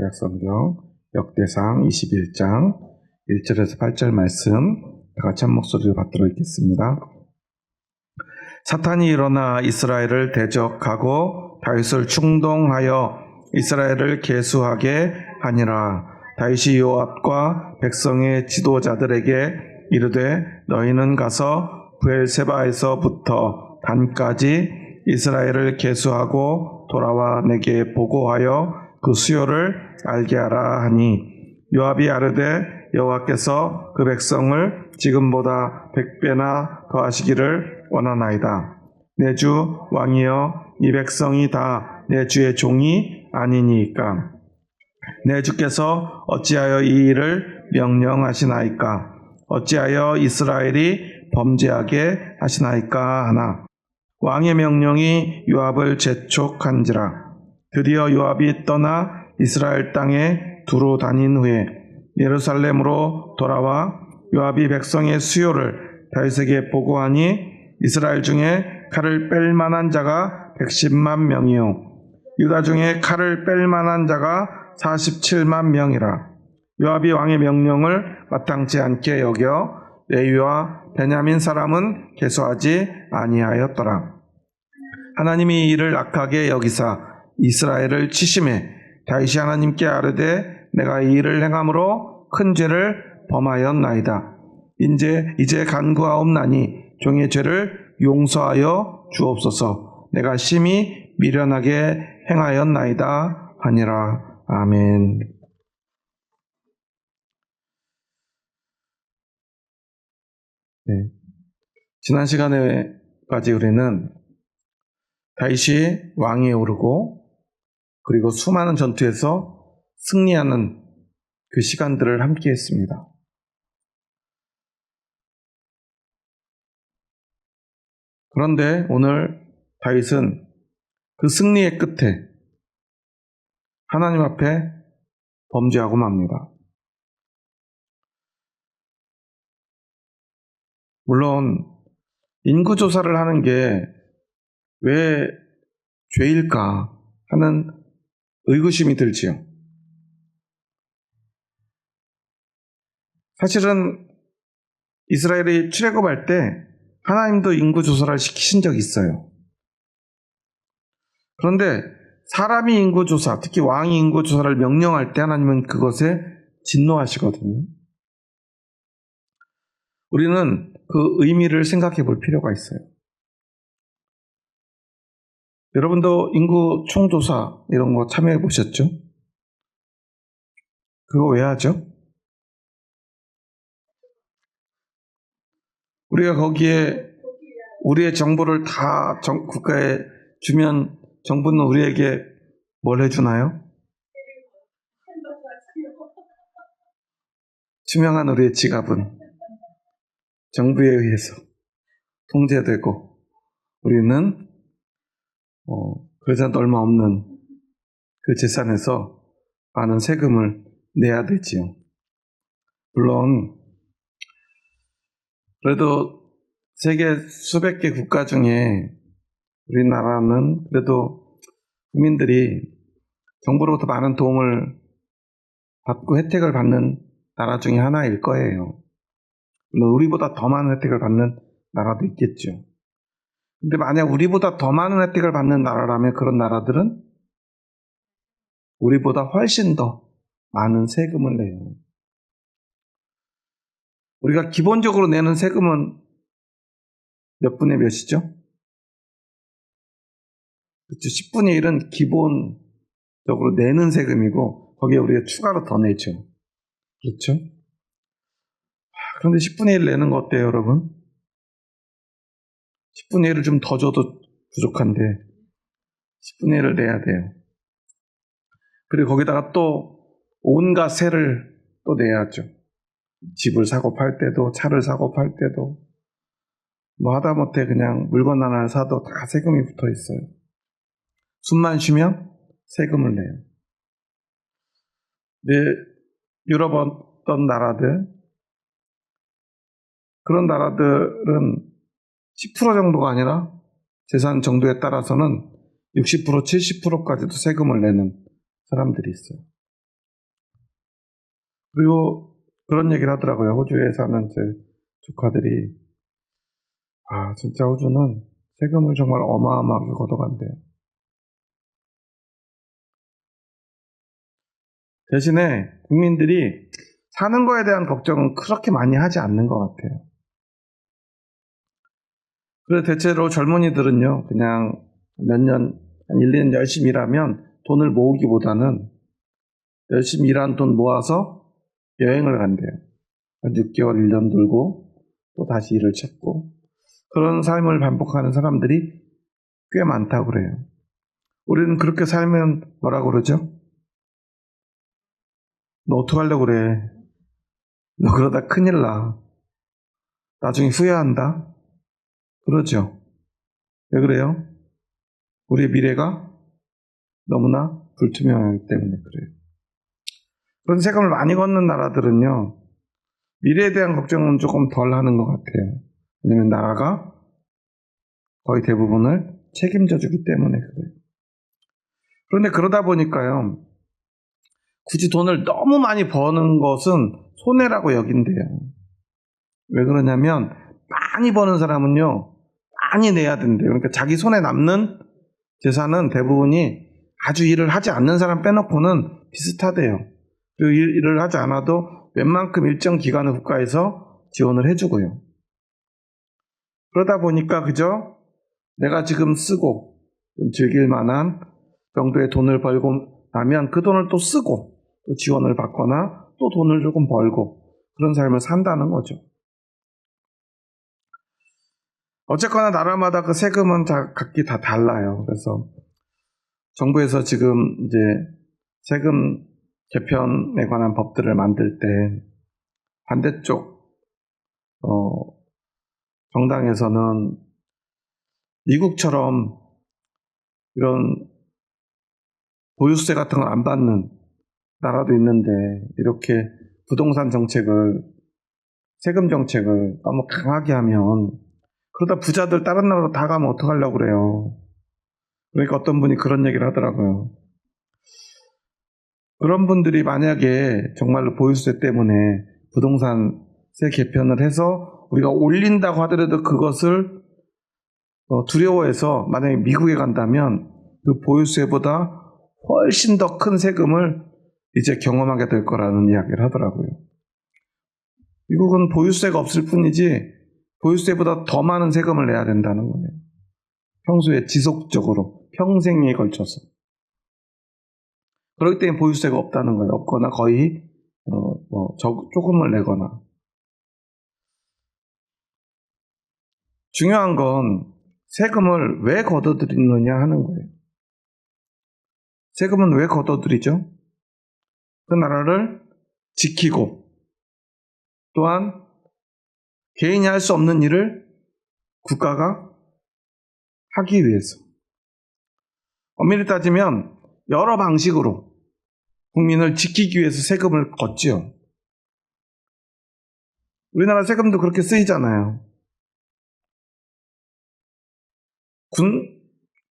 구약성경 역대상 21장 1절에서 8절 말씀 다 같이 한 목소리로 받들어 읽겠습니다. 사탄이 일어나 이스라엘을 대적하고 다윗을 충동하여 이스라엘을 계수하게 하니라. 다윗이 요압과 백성의 지도자들에게 이르되 너희는 가서 브엘세바에서부터 단까지 이스라엘을 계수하고 돌아와 내게 보고하여 그 수요를 알게 하라 하니 요압이 아르되 여호와께서 그 백성을 지금보다 100배나 더하시기를 원하나이다. 내 주 왕이여 이 백성이 다 내 주의 종이 아니니까 내 주께서 어찌하여 이 일을 명령하시나이까 어찌하여 이스라엘이 범죄하게 하시나이까 하나 왕의 명령이 요압을 재촉한지라. 드디어 요압이 떠나 이스라엘 땅에 두루 다닌 후에 예루살렘으로 돌아와 요압이 백성의 수요를 다윗에게 보고하니 이스라엘 중에 칼을 뺄 만한 자가 110만 명이요 유다 중에 칼을 뺄 만한 자가 47만 명이라. 요압이 왕의 명령을 마땅치 않게 여겨 레위와 베냐민 사람은 계수하지 아니하였더라. 하나님이 이를 악하게 여기사 이스라엘을 치심해 다윗이 하나님께 아뢰되 내가 이 일을 행함으로 큰 죄를 범하였나이다. 이제 간구하옵나니 종의 죄를 용서하여 주옵소서. 내가 심히 미련하게 행하였나이다 하니라. 아멘. 네. 지난 시간에까지 우리는 다윗이 왕위에 오르고 그리고 수많은 전투에서 승리하는 그 시간들을 함께 했습니다. 그런데 오늘 다윗은 그 승리의 끝에 하나님 앞에 범죄하고 맙니다. 물론 인구조사를 하는 게 왜 죄일까 하는 의구심이 들지요. 사실은 이스라엘이 출애굽할 때 하나님도 인구조사를 시키신 적이 있어요. 그런데 사람이 인구조사, 특히 왕이 인구조사를 명령할 때 하나님은 그것에 진노하시거든요. 우리는 그 의미를 생각해 볼 필요가 있어요. 여러분도 인구 총조사 이런 거 참여해 보셨죠? 그거 왜 하죠? 우리가 거기에 우리의 정보를 다 국가에 주면 정부는 우리에게 뭘 해주나요? 투명한 우리의 지갑은 정부에 의해서 통제되고 우리는 그러지 않도 얼마 없는 그 재산에서 많은 세금을 내야 되지요. 물론 그래도 세계 수백 개 국가 중에 우리나라는 그래도 국민들이 정부로부터 많은 도움을 받고 혜택을 받는 나라 중에 하나일 거예요. 물론 우리보다 더 많은 혜택을 받는 나라도 있겠죠. 근데 만약 우리보다 더 많은 혜택을 받는 나라라면 그런 나라들은 우리보다 훨씬 더 많은 세금을 내요. 우리가 기본적으로 내는 세금은 몇 분의 몇이죠? 그렇죠. 10분의 1은 기본적으로 내는 세금이고 거기에 우리가 추가로 더 내죠. 그렇죠? 그런데 10분의 1 내는 거 어때요, 여러분? 10분의 1을 좀 더 줘도 부족한데 10분의 1을 내야 돼요. 그리고 거기다가 또 온갖 세를 또 내야죠. 집을 사고 팔 때도 차를 사고 팔 때도 뭐 하다못해 그냥 물건 하나를 사도 다 세금이 붙어 있어요. 숨만 쉬면 세금을 내요. 네, 유럽 어떤 나라들 그런 나라들은 10% 정도가 아니라 재산 정도에 따라서는 60%, 70%까지도 세금을 내는 사람들이 있어요. 그리고 그런 얘기를 하더라고요. 호주에 사는 제 조카들이 진짜 호주는 세금을 정말 어마어마하게 걷어간대요. 대신에 국민들이 사는 거에 대한 걱정은 그렇게 많이 하지 않는 것 같아요. 그래서 대체로 젊은이들은요, 그냥 몇 년, 한 1, 2년 열심히 일하면 돈을 모으기보다는 열심히 일한 돈 모아서 여행을 간대요. 한 6개월, 1년 돌고 또 다시 일을 찾고 그런 삶을 반복하는 사람들이 꽤 많다고 그래요. 우리는 그렇게 살면 뭐라고 그러죠? 너 어떡하려고 그래? 너 그러다 큰일 나. 나중에 후회한다? 그러죠. 왜 그래요? 우리의 미래가 너무나 불투명하기 때문에 그래요. 그런 세금을 많이 걷는 나라들은요, 미래에 대한 걱정은 조금 덜 하는 것 같아요. 왜냐면 나라가 거의 대부분을 책임져 주기 때문에 그래요. 그런데 그러다 보니까요, 굳이 돈을 너무 많이 버는 것은 손해라고 여긴대요. 왜 그러냐면, 많이 버는 사람은요, 많이 내야 된대요. 그러니까 자기 손에 남는 재산은 대부분이 아주 일을 하지 않는 사람 빼놓고는 비슷하대요. 그리고 일을 하지 않아도 웬만큼 일정 기간을 국가에서 지원을 해주고요. 그러다 보니까 그저 내가 지금 쓰고 좀 즐길 만한 정도의 돈을 벌고 나면 그 돈을 또 쓰고 또 지원을 받거나 또 돈을 조금 벌고 그런 삶을 산다는 거죠. 어쨌거나 나라마다 그 세금은 각기 다 달라요. 그래서 정부에서 지금 이제 세금 개편에 관한 법들을 만들 때 반대쪽 정당에서는 미국처럼 이런 보유세 같은 걸 안 받는 나라도 있는데 이렇게 부동산 정책을 세금 정책을 너무 강하게 하면 그러다 부자들 다른 나라로 다 가면 어떡하려고 그래요. 그러니까 어떤 분이 그런 얘기를 하더라고요. 그런 분들이 만약에 정말로 보유세 때문에 부동산세 개편을 해서 우리가 올린다고 하더라도 그것을 두려워해서 만약에 미국에 간다면 그 보유세보다 훨씬 더 큰 세금을 이제 경험하게 될 거라는 이야기를 하더라고요. 미국은 보유세가 없을 뿐이지 보유세보다 더 많은 세금을 내야 된다는 거예요. 평소에 지속적으로 평생에 걸쳐서. 그렇기 때문에 보유세가 없다는 거예요. 없거나 거의 조금을 내거나. 중요한 건 세금을 왜 걷어들이느냐 하는 거예요. 세금은 왜 걷어들이죠? 그 나라를 지키고 또한 개인이 할 수 없는 일을 국가가 하기 위해서. 엄밀히 따지면 여러 방식으로 국민을 지키기 위해서 세금을 걷지요. 우리나라 세금도 그렇게 쓰이잖아요.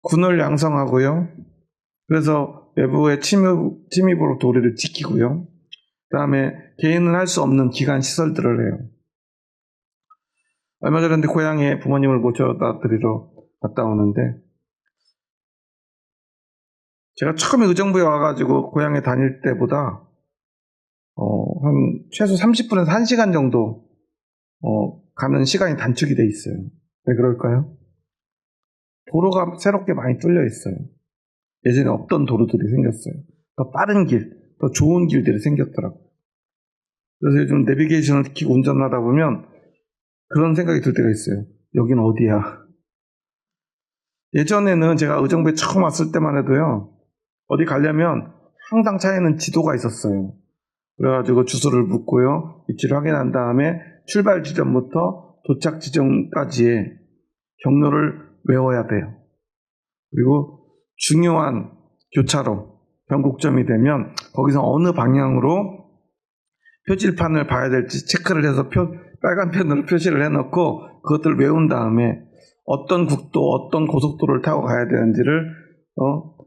군을 양성하고요. 그래서 외부의 침입으로 도리를 지키고요. 그 다음에 개인은 할 수 없는 기관 시설들을 해요. 얼마 전에 고향에 부모님을 모셔다 드리러 갔다 오는데 제가 처음에 의정부에 와가지고 고향에 다닐 때보다 한 최소 30분에서 1시간 정도 가는 시간이 단축이 돼 있어요. 왜 그럴까요? 도로가 새롭게 많이 뚫려 있어요. 예전에 없던 도로들이 생겼어요. 더 빠른 길, 더 좋은 길들이 생겼더라고요. 그래서 요즘 내비게이션을 켜고 운전을 하다 보면 그런 생각이 들 때가 있어요. 여긴 어디야? 예전에는 제가 의정부에 처음 왔을 때만 해도요. 어디 가려면 항상 차에는 지도가 있었어요. 그래가지고 주소를 묻고요. 위치를 확인한 다음에 출발 지점부터 도착 지점까지의 경로를 외워야 돼요. 그리고 중요한 교차로, 변곡점이 되면 거기서 어느 방향으로 표지판을 봐야 될지 체크를 해서 빨간 펜으로 표시를 해놓고 그것들을 외운 다음에 어떤 국도, 어떤 고속도로를 타고 가야 되는지를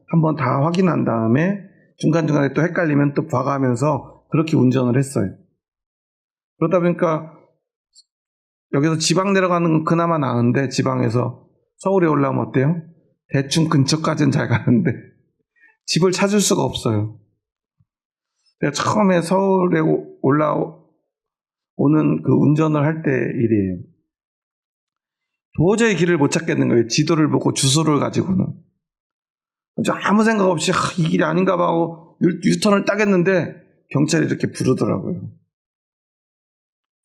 한번 다 확인한 다음에 중간중간에 또 헷갈리면 또 봐가면서 그렇게 운전을 했어요. 그러다 보니까 여기서 지방 내려가는 건 그나마 나은데 지방에서 서울에 올라오면 어때요? 대충 근처까지는 잘 가는데 집을 찾을 수가 없어요. 제가 처음에 서울에 올라오는 그 운전을 할 때 일이에요. 도저히 길을 못 찾겠는 거예요. 지도를 보고 주소를 가지고는. 아무 생각 없이 이 길이 아닌가 봐 하고 유턴을 딱 했는데 경찰이 이렇게 부르더라고요.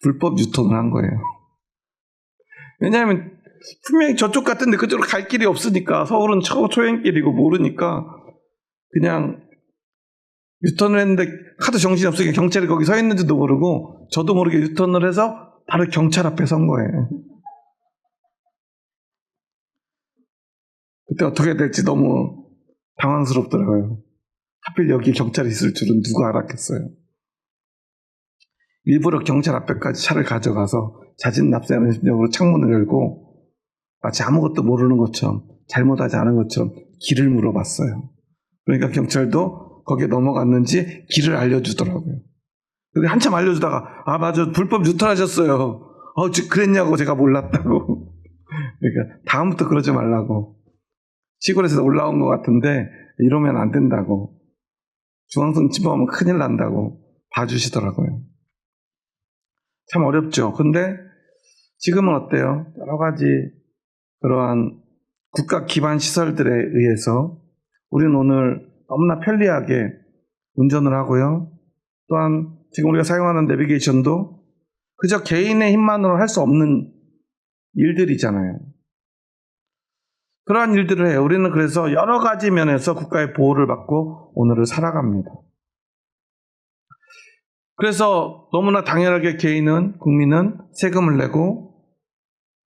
불법 유턴을 한 거예요. 왜냐하면 분명히 저쪽 같은데 그쪽으로 갈 길이 없으니까 서울은 초행길이고 모르니까 그냥 유턴을 했는데 하도 정신이 없으니까 경찰이 거기 서 있는지도 모르고 저도 모르게 유턴을 해서 바로 경찰 앞에 선 거예요. 그때 어떻게 될지 너무 당황스럽더라고요. 하필 여기 경찰이 있을 줄은 누가 알았겠어요. 일부러 경찰 앞에까지 차를 가져가서 자진 납세하는 심정으로 창문을 열고 마치 아무것도 모르는 것처럼 잘못하지 않은 것처럼 길을 물어봤어요. 그러니까 경찰도 거기에 넘어갔는지 길을 알려주더라고요. 근데 한참 알려주다가 맞아 불법 유턴하셨어요. 그랬냐고 제가 몰랐다고. 그러니까 다음부터 그러지 말라고. 시골에서 올라온 것 같은데 이러면 안 된다고. 중앙선 침범하면 큰일 난다고 봐주시더라고요. 참 어렵죠. 근데 지금은 어때요? 여러 가지 그러한 국가 기반 시설들에 의해서 우리는 오늘 너무나 편리하게 운전을 하고요. 또한 지금 우리가 사용하는 내비게이션도 그저 개인의 힘만으로 할 수 없는 일들이잖아요. 그러한 일들을 해요. 우리는 그래서 여러 가지 면에서 국가의 보호를 받고 오늘을 살아갑니다. 그래서 너무나 당연하게 개인은, 국민은 세금을 내고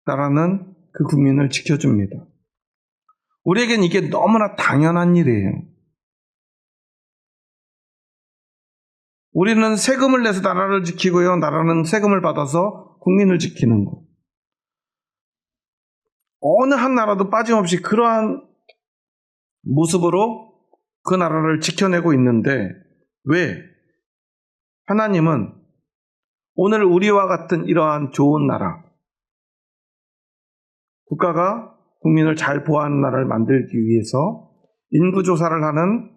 나라는 그 국민을 지켜줍니다. 우리에겐 이게 너무나 당연한 일이에요. 우리는 세금을 내서 나라를 지키고요. 나라는 세금을 받아서 국민을 지키는 것. 어느 한 나라도 빠짐없이 그러한 모습으로 그 나라를 지켜내고 있는데 왜 하나님은 오늘 우리와 같은 이러한 좋은 나라, 국가가 국민을 잘 보호하는 나라를 만들기 위해서 인구조사를 하는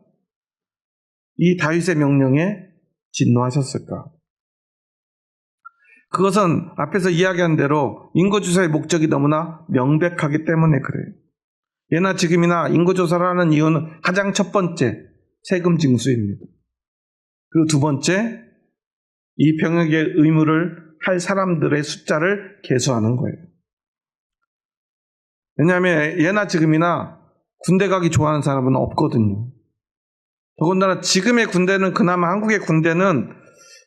이 다윗의 명령에 진노하셨을까? 그것은 앞에서 이야기한 대로 인구조사의 목적이 너무나 명백하기 때문에 그래요. 예나 지금이나 인구조사를 하는 이유는 가장 첫 번째, 세금 징수입니다. 그리고 두 번째, 이 병역의 의무를 할 사람들의 숫자를 계수하는 거예요. 왜냐하면 예나 지금이나 군대 가기 좋아하는 사람은 없거든요. 더군다나 지금의 군대는 그나마 한국의 군대는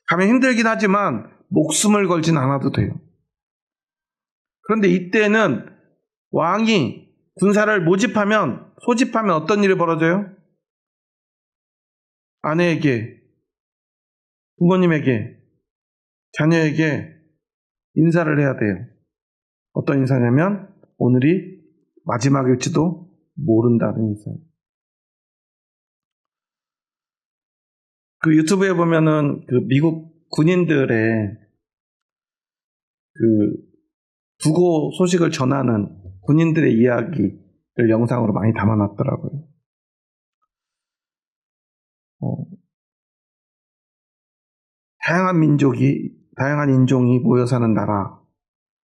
가면 힘들긴 하지만 목숨을 걸진 않아도 돼요. 그런데 이때는 왕이 군사를 소집하면 어떤 일이 벌어져요? 아내에게, 부모님에게, 자녀에게 인사를 해야 돼요. 어떤 인사냐면 오늘이 마지막일지도 모른다는 인사예요. 그 유튜브에 보면은 그 미국 군인들의 그 부고 소식을 전하는 군인들의 이야기를 영상으로 많이 담아놨더라고요. 다양한 인종이 모여 사는 나라.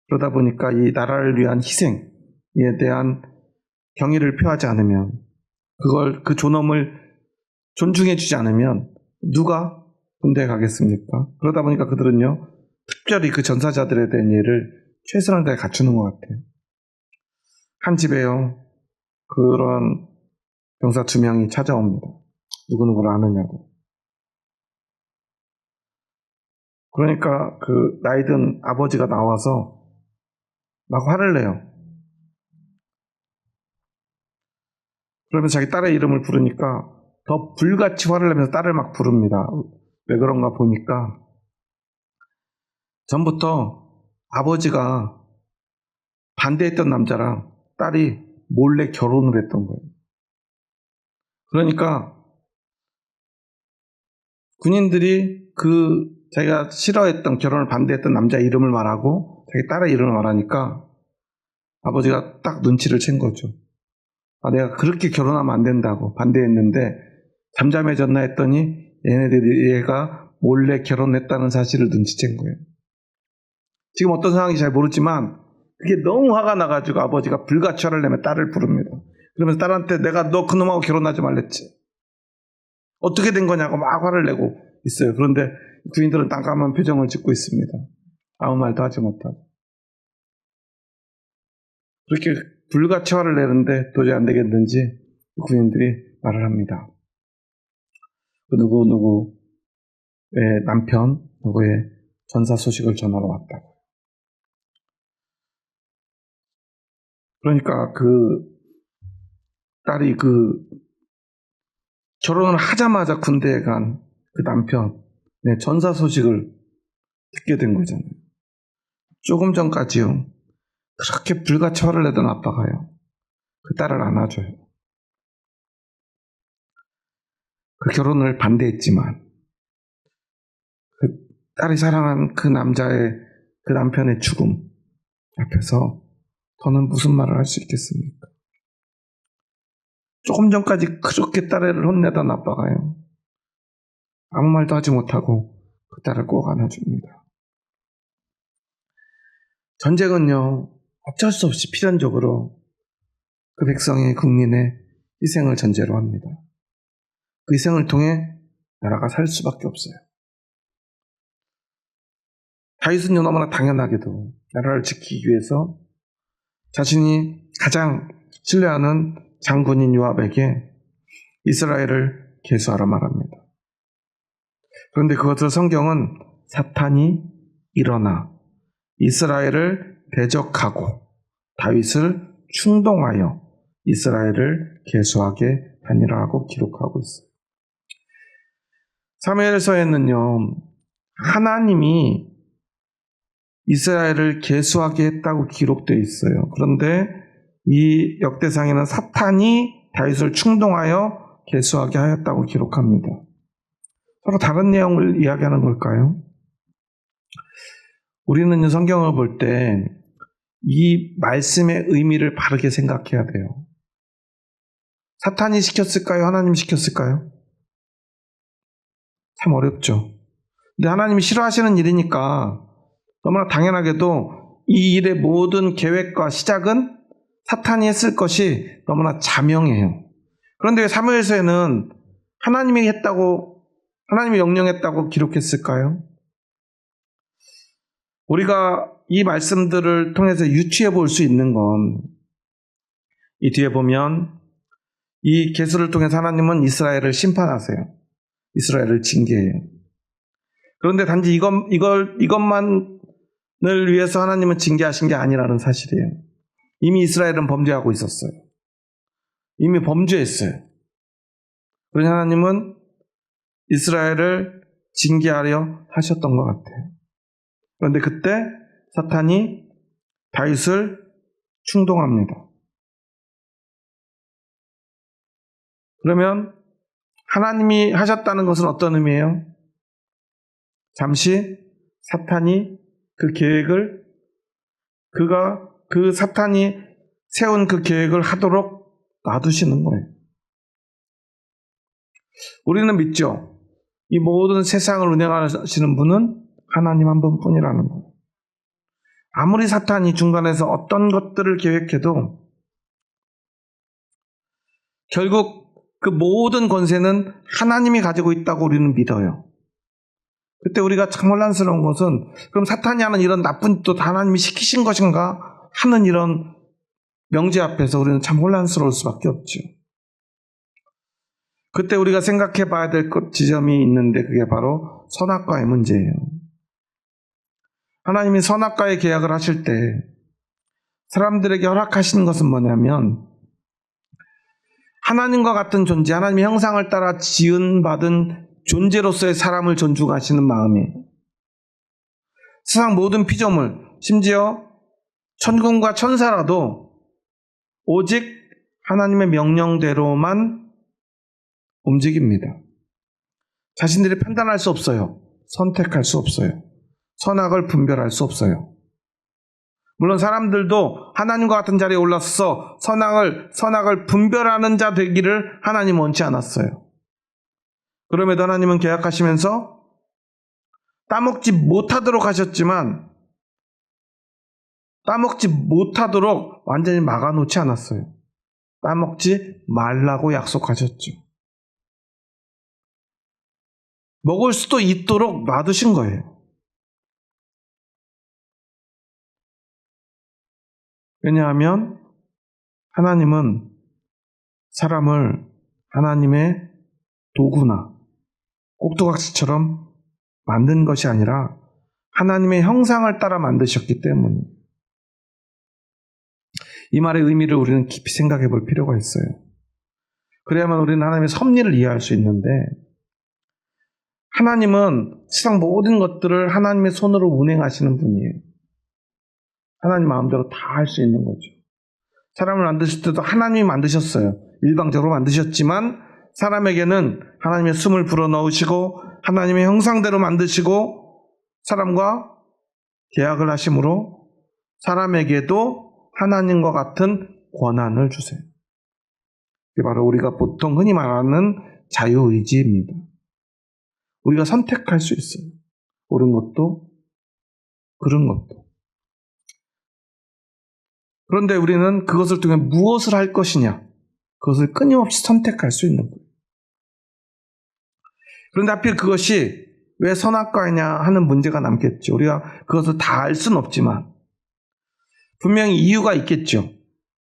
그러다 보니까 이 나라를 위한 희생에 대한 경의를 표하지 않으면, 그 존엄을 존중해주지 않으면 누가 군대에 가겠습니까? 그러다 보니까 그들은요, 특별히 그 전사자들에 대한 예를 최선을 다해 갖추는 것 같아요. 한 집에요, 그런 병사 2명이 찾아옵니다. 누구누구를 아느냐고. 그러니까 그 나이든 아버지가 나와서 막 화를 내요. 그러면서 자기 딸의 이름을 부르니까 더 불같이 화를 내면서 딸을 막 부릅니다. 왜 그런가 보니까 전부터 아버지가 반대했던 남자랑 딸이 몰래 결혼을 했던 거예요. 그러니까 군인들이 자기가 싫어했던, 결혼을 반대했던 남자 이름을 말하고 자기 딸의 이름을 말하니까 아버지가 딱 눈치를 챈 거죠. 내가 그렇게 결혼하면 안 된다고 반대했는데 잠잠해졌나 했더니 얘가 몰래 결혼했다는 사실을 눈치챈 거예요. 지금 어떤 상황인지 잘 모르지만 그게 너무 화가 나가지고 아버지가 불가처를 내며 딸을 부릅니다. 그러면서 딸한테 내가 너 그놈하고 결혼하지 말랬지. 어떻게 된 거냐고 막 화를 내고 있어요. 그런데 군인들은 깜깜한 표정을 짓고 있습니다. 아무 말도 하지 못하고. 그렇게 불같이 화를 내는데 도저히 안 되겠는지 군인들이 말을 합니다. 그 누구의 남편, 누구의 전사 소식을 전하러 왔다고. 그러니까 딸이 결혼을 하자마자 군대에 간 그 남편, 전사 소식을 듣게 된 거잖아요. 조금 전까지요. 그렇게 불같이 화를 내던 아빠가요. 그 딸을 안아줘요. 그 결혼을 반대했지만 그 딸이 사랑한 그 남편의 죽음 앞에서 더는 무슨 말을 할 수 있겠습니까? 조금 전까지 그렇게 딸을 혼내던 아빠가요. 아무 말도 하지 못하고 그 딸을 꼭 안아줍니다. 전쟁은요, 어쩔 수 없이 필연적으로 그 백성의 국민의 희생을 전제로 합니다. 그 희생을 통해 나라가 살 수밖에 없어요. 다윗은요, 너무나 당연하게도 나라를 지키기 위해서 자신이 가장 신뢰하는 장군인 요압에게 이스라엘을 계수하라 말합니다. 그런데 그것을 성경은 사탄이 일어나 이스라엘을 대적하고 다윗을 충동하여 이스라엘을 계수하게 하니라고 기록하고 있어요. 사무엘서에는요, 하나님이 이스라엘을 계수하게 했다고 기록되어 있어요. 그런데 이 역대상에는 사탄이 다윗을 충동하여 계수하게 하였다고 기록합니다. 서로 다른 내용을 이야기하는 걸까요? 우리는 성경을 볼 때 이 말씀의 의미를 바르게 생각해야 돼요. 사탄이 시켰을까요? 하나님이 시켰을까요? 참 어렵죠. 근데 하나님이 싫어하시는 일이니까 너무나 당연하게도 이 일의 모든 계획과 시작은 사탄이 했을 것이 너무나 자명해요. 그런데 왜 사무엘서에는 하나님이 명령했다고 기록했을까요? 우리가 이 말씀들을 통해서 유추해 볼 수 있는 건 이 뒤에 보면 이 계수를 통해서 하나님은 이스라엘을 심판하세요. 이스라엘을 징계해요. 그런데 단지 이것만을 위해서 하나님은 징계하신 게 아니라는 사실이에요. 이미 이스라엘은 범죄하고 있었어요. 이미 범죄했어요. 그러니 하나님은 이스라엘을 징계하려 하셨던 것 같아요. 그런데 그때 사탄이 다윗을 충동합니다. 그러면 하나님이 하셨다는 것은 어떤 의미예요? 잠시 사탄이 사탄이 세운 그 계획을 하도록 놔두시는 거예요. 우리는 믿죠. 이 모든 세상을 운영하시는 분은 하나님 한 분뿐이라는 거예요. 아무리 사탄이 중간에서 어떤 것들을 계획해도 결국 그 모든 권세는 하나님이 가지고 있다고 우리는 믿어요. 그때 우리가 참 혼란스러운 것은 그럼 사탄이 하는 이런 나쁜 짓도 다 하나님이 시키신 것인가 하는 이런 명제 앞에서 우리는 참 혼란스러울 수밖에 없죠. 그때 우리가 생각해 봐야 될 지점이 있는데 그게 바로 선악과의 문제예요. 하나님이 선악과의 계약을 하실 때 사람들에게 허락하시는 것은 뭐냐면 하나님과 같은 존재, 하나님의 형상을 따라 지은받은 존재로서의 사람을 존중하시는 마음이에요. 세상 모든 피조물, 심지어 천군과 천사라도 오직 하나님의 명령대로만 움직입니다. 자신들이 판단할 수 없어요. 선택할 수 없어요. 선악을 분별할 수 없어요. 물론 사람들도 하나님과 같은 자리에 올라서서 선악을 분별하는 자 되기를 하나님 원치 않았어요. 그럼에도 하나님은 계약하시면서 따먹지 못하도록 하셨지만 따먹지 못하도록 완전히 막아놓지 않았어요. 따먹지 말라고 약속하셨죠. 먹을 수도 있도록 놔두신 거예요. 왜냐하면 하나님은 사람을 하나님의 도구나 꼭두각시처럼 만든 것이 아니라 하나님의 형상을 따라 만드셨기 때문에 이 말의 의미를 우리는 깊이 생각해 볼 필요가 있어요. 그래야만 우리는 하나님의 섭리를 이해할 수 있는데 하나님은 세상 모든 것들을 하나님의 손으로 운행하시는 분이에요. 하나님 마음대로 다 할 수 있는 거죠. 사람을 만드실 때도 하나님이 만드셨어요. 일방적으로 만드셨지만 사람에게는 하나님의 숨을 불어넣으시고 하나님의 형상대로 만드시고 사람과 계약을 하심으로 사람에게도 하나님과 같은 권한을 주세요. 그게 바로 우리가 보통 흔히 말하는 자유의지입니다. 우리가 선택할 수 있어요. 옳은 것도 그른 것도. 그런데 우리는 그것을 통해 무엇을 할 것이냐, 그것을 끊임없이 선택할 수 있는 거예요. 그런데 하필 그것이 왜 선악과이냐 하는 문제가 남겠죠. 우리가 그것을 다 알 수는 없지만 분명히 이유가 있겠죠.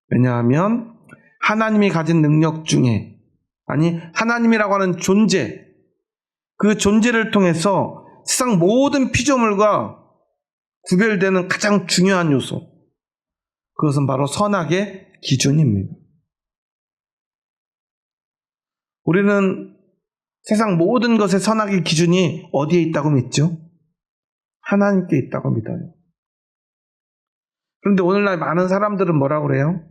왜냐하면 하나님이 가진 능력 중에, 아니 하나님이라고 하는 존재, 그 존재를 통해서 세상 모든 피조물과 구별되는 가장 중요한 요소, 그것은 바로 선악의 기준입니다. 우리는 세상 모든 것의 선악의 기준이 어디에 있다고 믿죠? 하나님께 있다고 믿어요. 그런데 오늘날 많은 사람들은 뭐라고 그래요?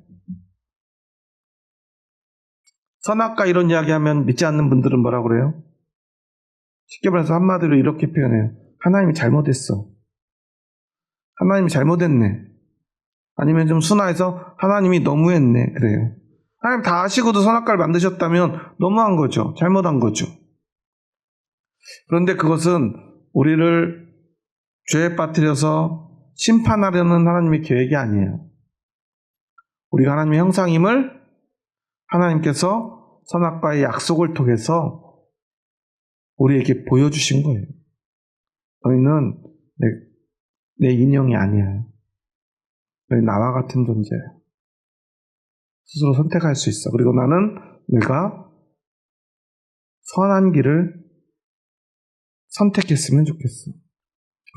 선악과 이런 이야기하면 믿지 않는 분들은 뭐라고 그래요? 쉽게 말해서 한마디로 이렇게 표현해요. 하나님이 잘못했어. 하나님이 잘못했네. 아니면 좀 순화해서 하나님이 너무했네. 그래요. 하나님 다 아시고도 선악과를 만드셨다면 너무한 거죠. 잘못한 거죠. 그런데 그것은 우리를 죄에 빠뜨려서 심판하려는 하나님의 계획이 아니에요. 우리가 하나님의 형상임을 하나님께서 선악과의 약속을 통해서 우리에게 보여주신 거예요. 너희는 내 인형이 아니야. 너희 나와 같은 존재야. 스스로 선택할 수 있어. 그리고 나는 내가 선한 길을 선택했으면 좋겠어.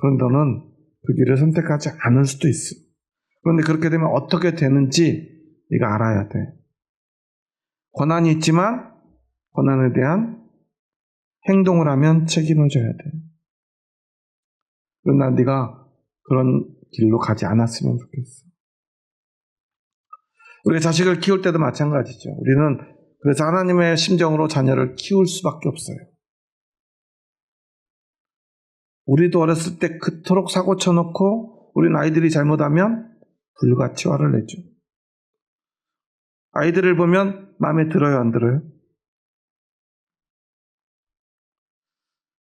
그런데 너는 그 길을 선택하지 않을 수도 있어. 그런데 그렇게 되면 어떻게 되는지 네가 알아야 돼. 권한이 있지만 권한에 대한 행동을 하면 책임을 져야 돼. 그러나 네가 그런 길로 가지 않았으면 좋겠어. 우리 자식을 키울 때도 마찬가지죠. 우리는 그래서 하나님의 심정으로 자녀를 키울 수밖에 없어요. 우리도 어렸을 때 그토록 사고 쳐놓고 우리는 아이들이 잘못하면 불같이 화를 내죠. 아이들을 보면 마음에 들어요, 안 들어요?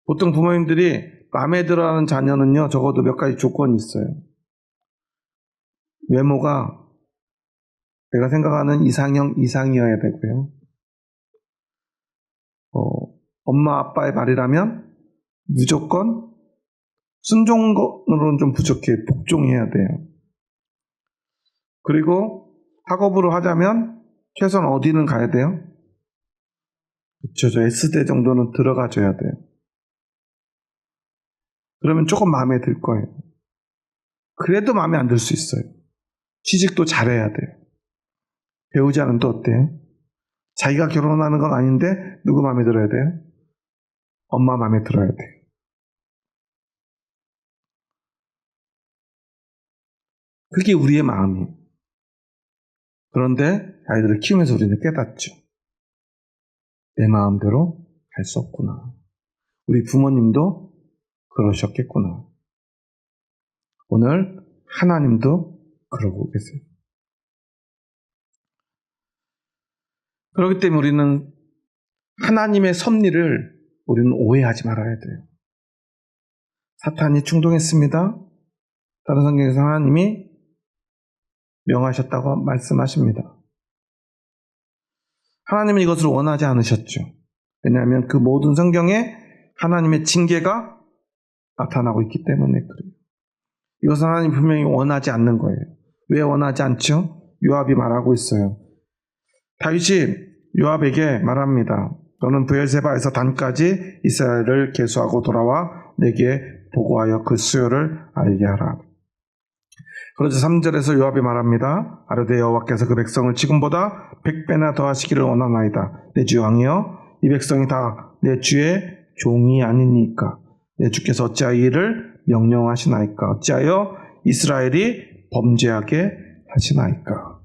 보통 부모님들이 마음에 들어하는 자녀는요, 적어도 몇 가지 조건이 있어요. 외모가 내가 생각하는 이상형 이상이어야 되고요. 엄마 아빠의 말이라면 무조건 순종으로는 좀 부족해. 복종해야 돼요. 그리고 학업으로 하자면 최소한 어디는 가야 돼요? 그렇죠. 저 S대 정도는 들어가줘야 돼요. 그러면 조금 마음에 들 거예요. 그래도 마음에 안 들 수 있어요. 취직도 잘해야 돼요. 배우자는 또 어때요? 자기가 결혼하는 건 아닌데 누구 마음에 들어야 돼요? 엄마 마음에 들어야 돼요. 그게 우리의 마음이에요. 그런데 아이들을 키우면서 우리는 깨닫죠. 내 마음대로 갈 수 없구나. 우리 부모님도 그러셨겠구나. 오늘 하나님도 그러고 계세요. 그렇기 때문에 우리는 하나님의 섭리를 우리는 오해하지 말아야 돼요. 사탄이 충동했습니다. 다른 성경에서 하나님이 명하셨다고 말씀하십니다. 하나님은 이것을 원하지 않으셨죠. 왜냐하면 그 모든 성경에 하나님의 징계가 나타나고 있기 때문에 그래요. 이것은 하나님 분명히 원하지 않는 거예요. 왜 원하지 않죠? 요압이 말하고 있어요. 다윗이 요압에게 말합니다. 너는 브엘세바에서 단까지 이스라엘을 계수하고 돌아와 내게 보고하여 그 수요를 알게 하라. 그러자 3절에서 요압이 말합니다. 아뢰되 여호와께서 그 백성을 지금보다 100배나 더하시기를 원하나이다. 내 주 왕이여, 이 백성이 다 내 주의 종이 아니니까 내 주께서 어찌하여 이를 명령하시나이까? 어찌하여 이스라엘이 범죄하게 하시나이까?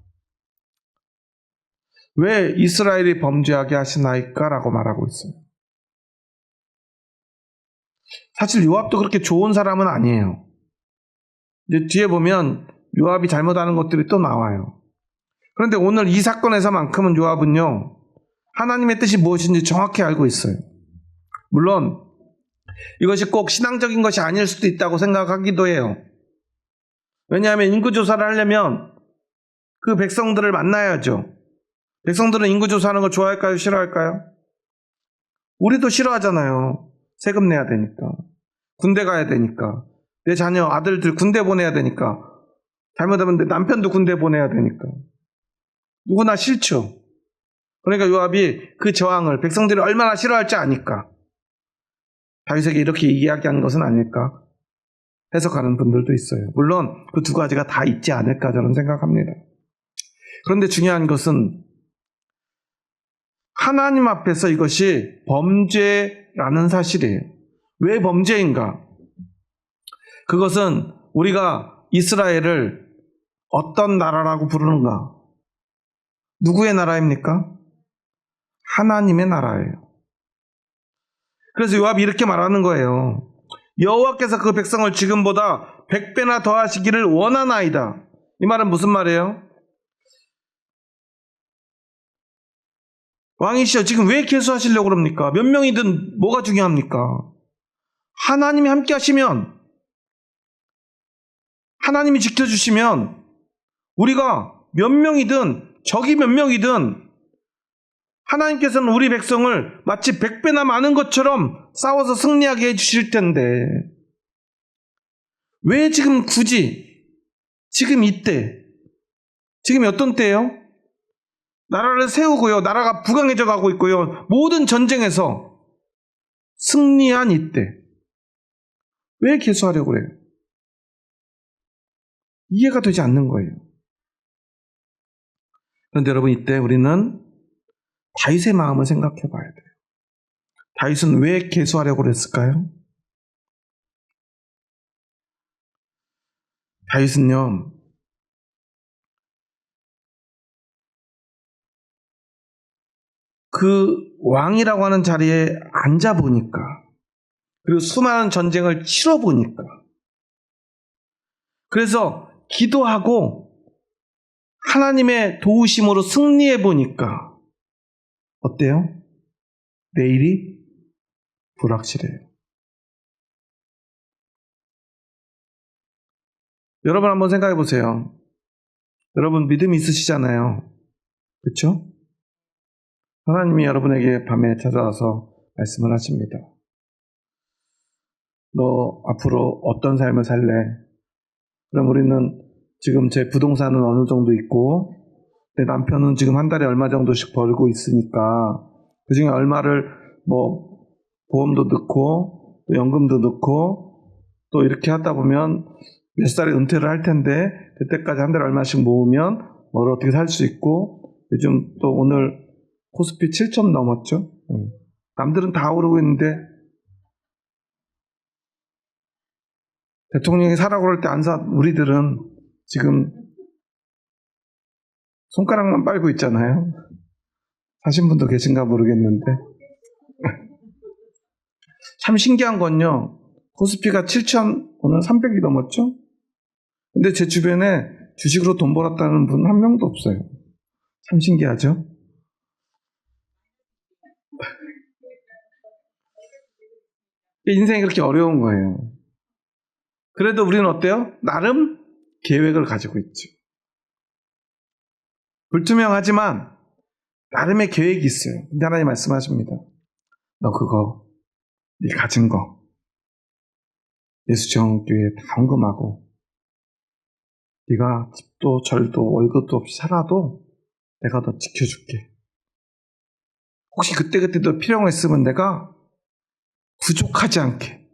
왜 이스라엘이 범죄하게 하시나이까? 라고 말하고 있어요. 사실 요압도 그렇게 좋은 사람은 아니에요. 이제 뒤에 보면 요압이 잘못하는 것들이 또 나와요. 그런데 오늘 이 사건에서만큼은 요압은요, 하나님의 뜻이 무엇인지 정확히 알고 있어요. 물론 이것이 꼭 신앙적인 것이 아닐 수도 있다고 생각하기도 해요. 왜냐하면 인구조사를 하려면 그 백성들을 만나야죠. 백성들은 인구조사하는 거 좋아할까요? 싫어할까요? 우리도 싫어하잖아요. 세금 내야 되니까. 군대 가야 되니까. 내 자녀, 아들들 군대 보내야 되니까. 잘못하면 내 남편도 군대 보내야 되니까. 누구나 싫죠. 그러니까 요압이 그 저항을 백성들이 얼마나 싫어할지 아니까 다윗에게 이렇게 이야기한 것은 아닐까 해석하는 분들도 있어요. 물론 그 두 가지가 다 있지 않을까 저는 생각합니다. 그런데 중요한 것은 하나님 앞에서 이것이 범죄라는 사실이에요. 왜 범죄인가? 그것은 우리가 이스라엘을 어떤 나라라고 부르는가? 누구의 나라입니까? 하나님의 나라예요. 그래서 요압이 이렇게 말하는 거예요. 여호와께서 그 백성을 지금보다 100배나 더하시기를 원하나이다. 이 말은 무슨 말이에요? 왕이시여, 지금 왜 계수하시려고 그럽니까? 몇 명이든 뭐가 중요합니까? 하나님이 함께 하시면, 하나님이 지켜주시면 우리가 몇 명이든 적이 몇 명이든 하나님께서는 우리 백성을 마치 100배나 많은 것처럼 싸워서 승리하게 해주실 텐데 왜 지금 굳이 지금 이때, 지금이 어떤 때예요? 나라를 세우고요, 나라가 부강해져 가고 있고요, 모든 전쟁에서 승리한 이때 왜 계수하려고 그래요? 이해가 되지 않는 거예요. 그런데 여러분, 이때 우리는 다윗의 마음을 생각해 봐야 돼요. 다윗은 왜 계수하려고 그랬을까요? 다윗은요, 그 왕이라고 하는 자리에 앉아 보니까, 그리고 수많은 전쟁을 치러 보니까, 그래서 기도하고 하나님의 도우심으로 승리해 보니까 어때요? 내일이 불확실해요. 여러분 한번 생각해 보세요. 여러분 믿음이 있으시잖아요. 그렇죠? 하나님이 여러분에게 밤에 찾아와서 말씀을 하십니다. 너 앞으로 어떤 삶을 살래? 그럼 우리는 지금 제 부동산은 어느 정도 있고 내 남편은 지금 한 달에 얼마 정도씩 벌고 있으니까 그 중에 얼마를 뭐 보험도 넣고 또 연금도 넣고 또 이렇게 하다 보면 몇 살에 은퇴를 할 텐데 그때까지 한 달에 얼마씩 모으면 뭘 어떻게 살 수 있고, 요즘 또 오늘 코스피 7점 넘었죠. 남들은 다 오르고 있는데 대통령이 사라고 그럴 때 안 사, 우리들은 지금 손가락만 빨고 있잖아요. 사신 분도 계신가 모르겠는데 참 신기한 건요. 코스피가 7천, 오늘 300이 넘었죠? 근데 제 주변에 주식으로 돈 벌었다는 분 한 명도 없어요. 참 신기하죠? 인생이 그렇게 어려운 거예요. 그래도 우리는 어때요? 나름 계획을 가지고 있죠. 불투명하지만 나름의 계획이 있어요. 근데 하나님 말씀하십니다. 너 그거, 네 가진 거, 예수 정교회에 다 헌금하고 네가 집도 절도 월급도 없이 살아도 내가 너 지켜줄게. 혹시 그때그때 너 필요한 거 있으면 내가 부족하지 않게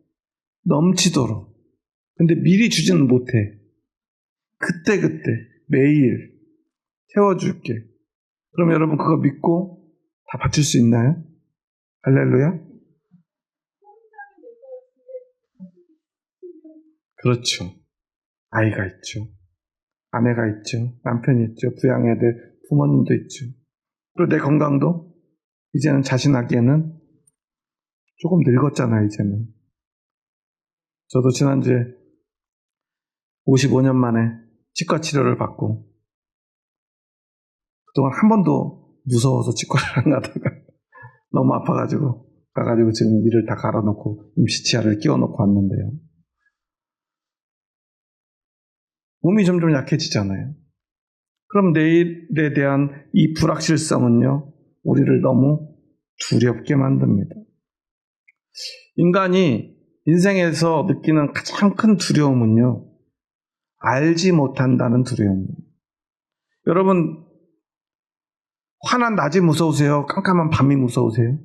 넘치도록. 근데 미리 주지는 못해. 그때그때 매일 채워줄게. 그럼 여러분 그거 믿고 다 바칠 수 있나요? 할렐루야? 그렇죠. 아이가 있죠. 아내가 있죠. 남편이 있죠. 부양해야 될 부모님도 있죠. 그리고 내 건강도 이제는 자신하기에는 조금 늙었잖아요, 이제는. 저도 지난주에 55년 만에 치과 치료를 받고 그동안 한 번도 무서워서 치과를 안 가다가 너무 아파가지고 가가지고 지금 이를 다 갈아놓고 임시치아를 끼워놓고 왔는데요. 몸이 점점 약해지잖아요. 그럼 내일에 대한 이 불확실성은요, 우리를 너무 두렵게 만듭니다. 인간이 인생에서 느끼는 가장 큰 두려움은요, 알지 못한다는 두려움이에요. 여러분, 환한 낮이 무서우세요? 깜깜한 밤이 무서우세요?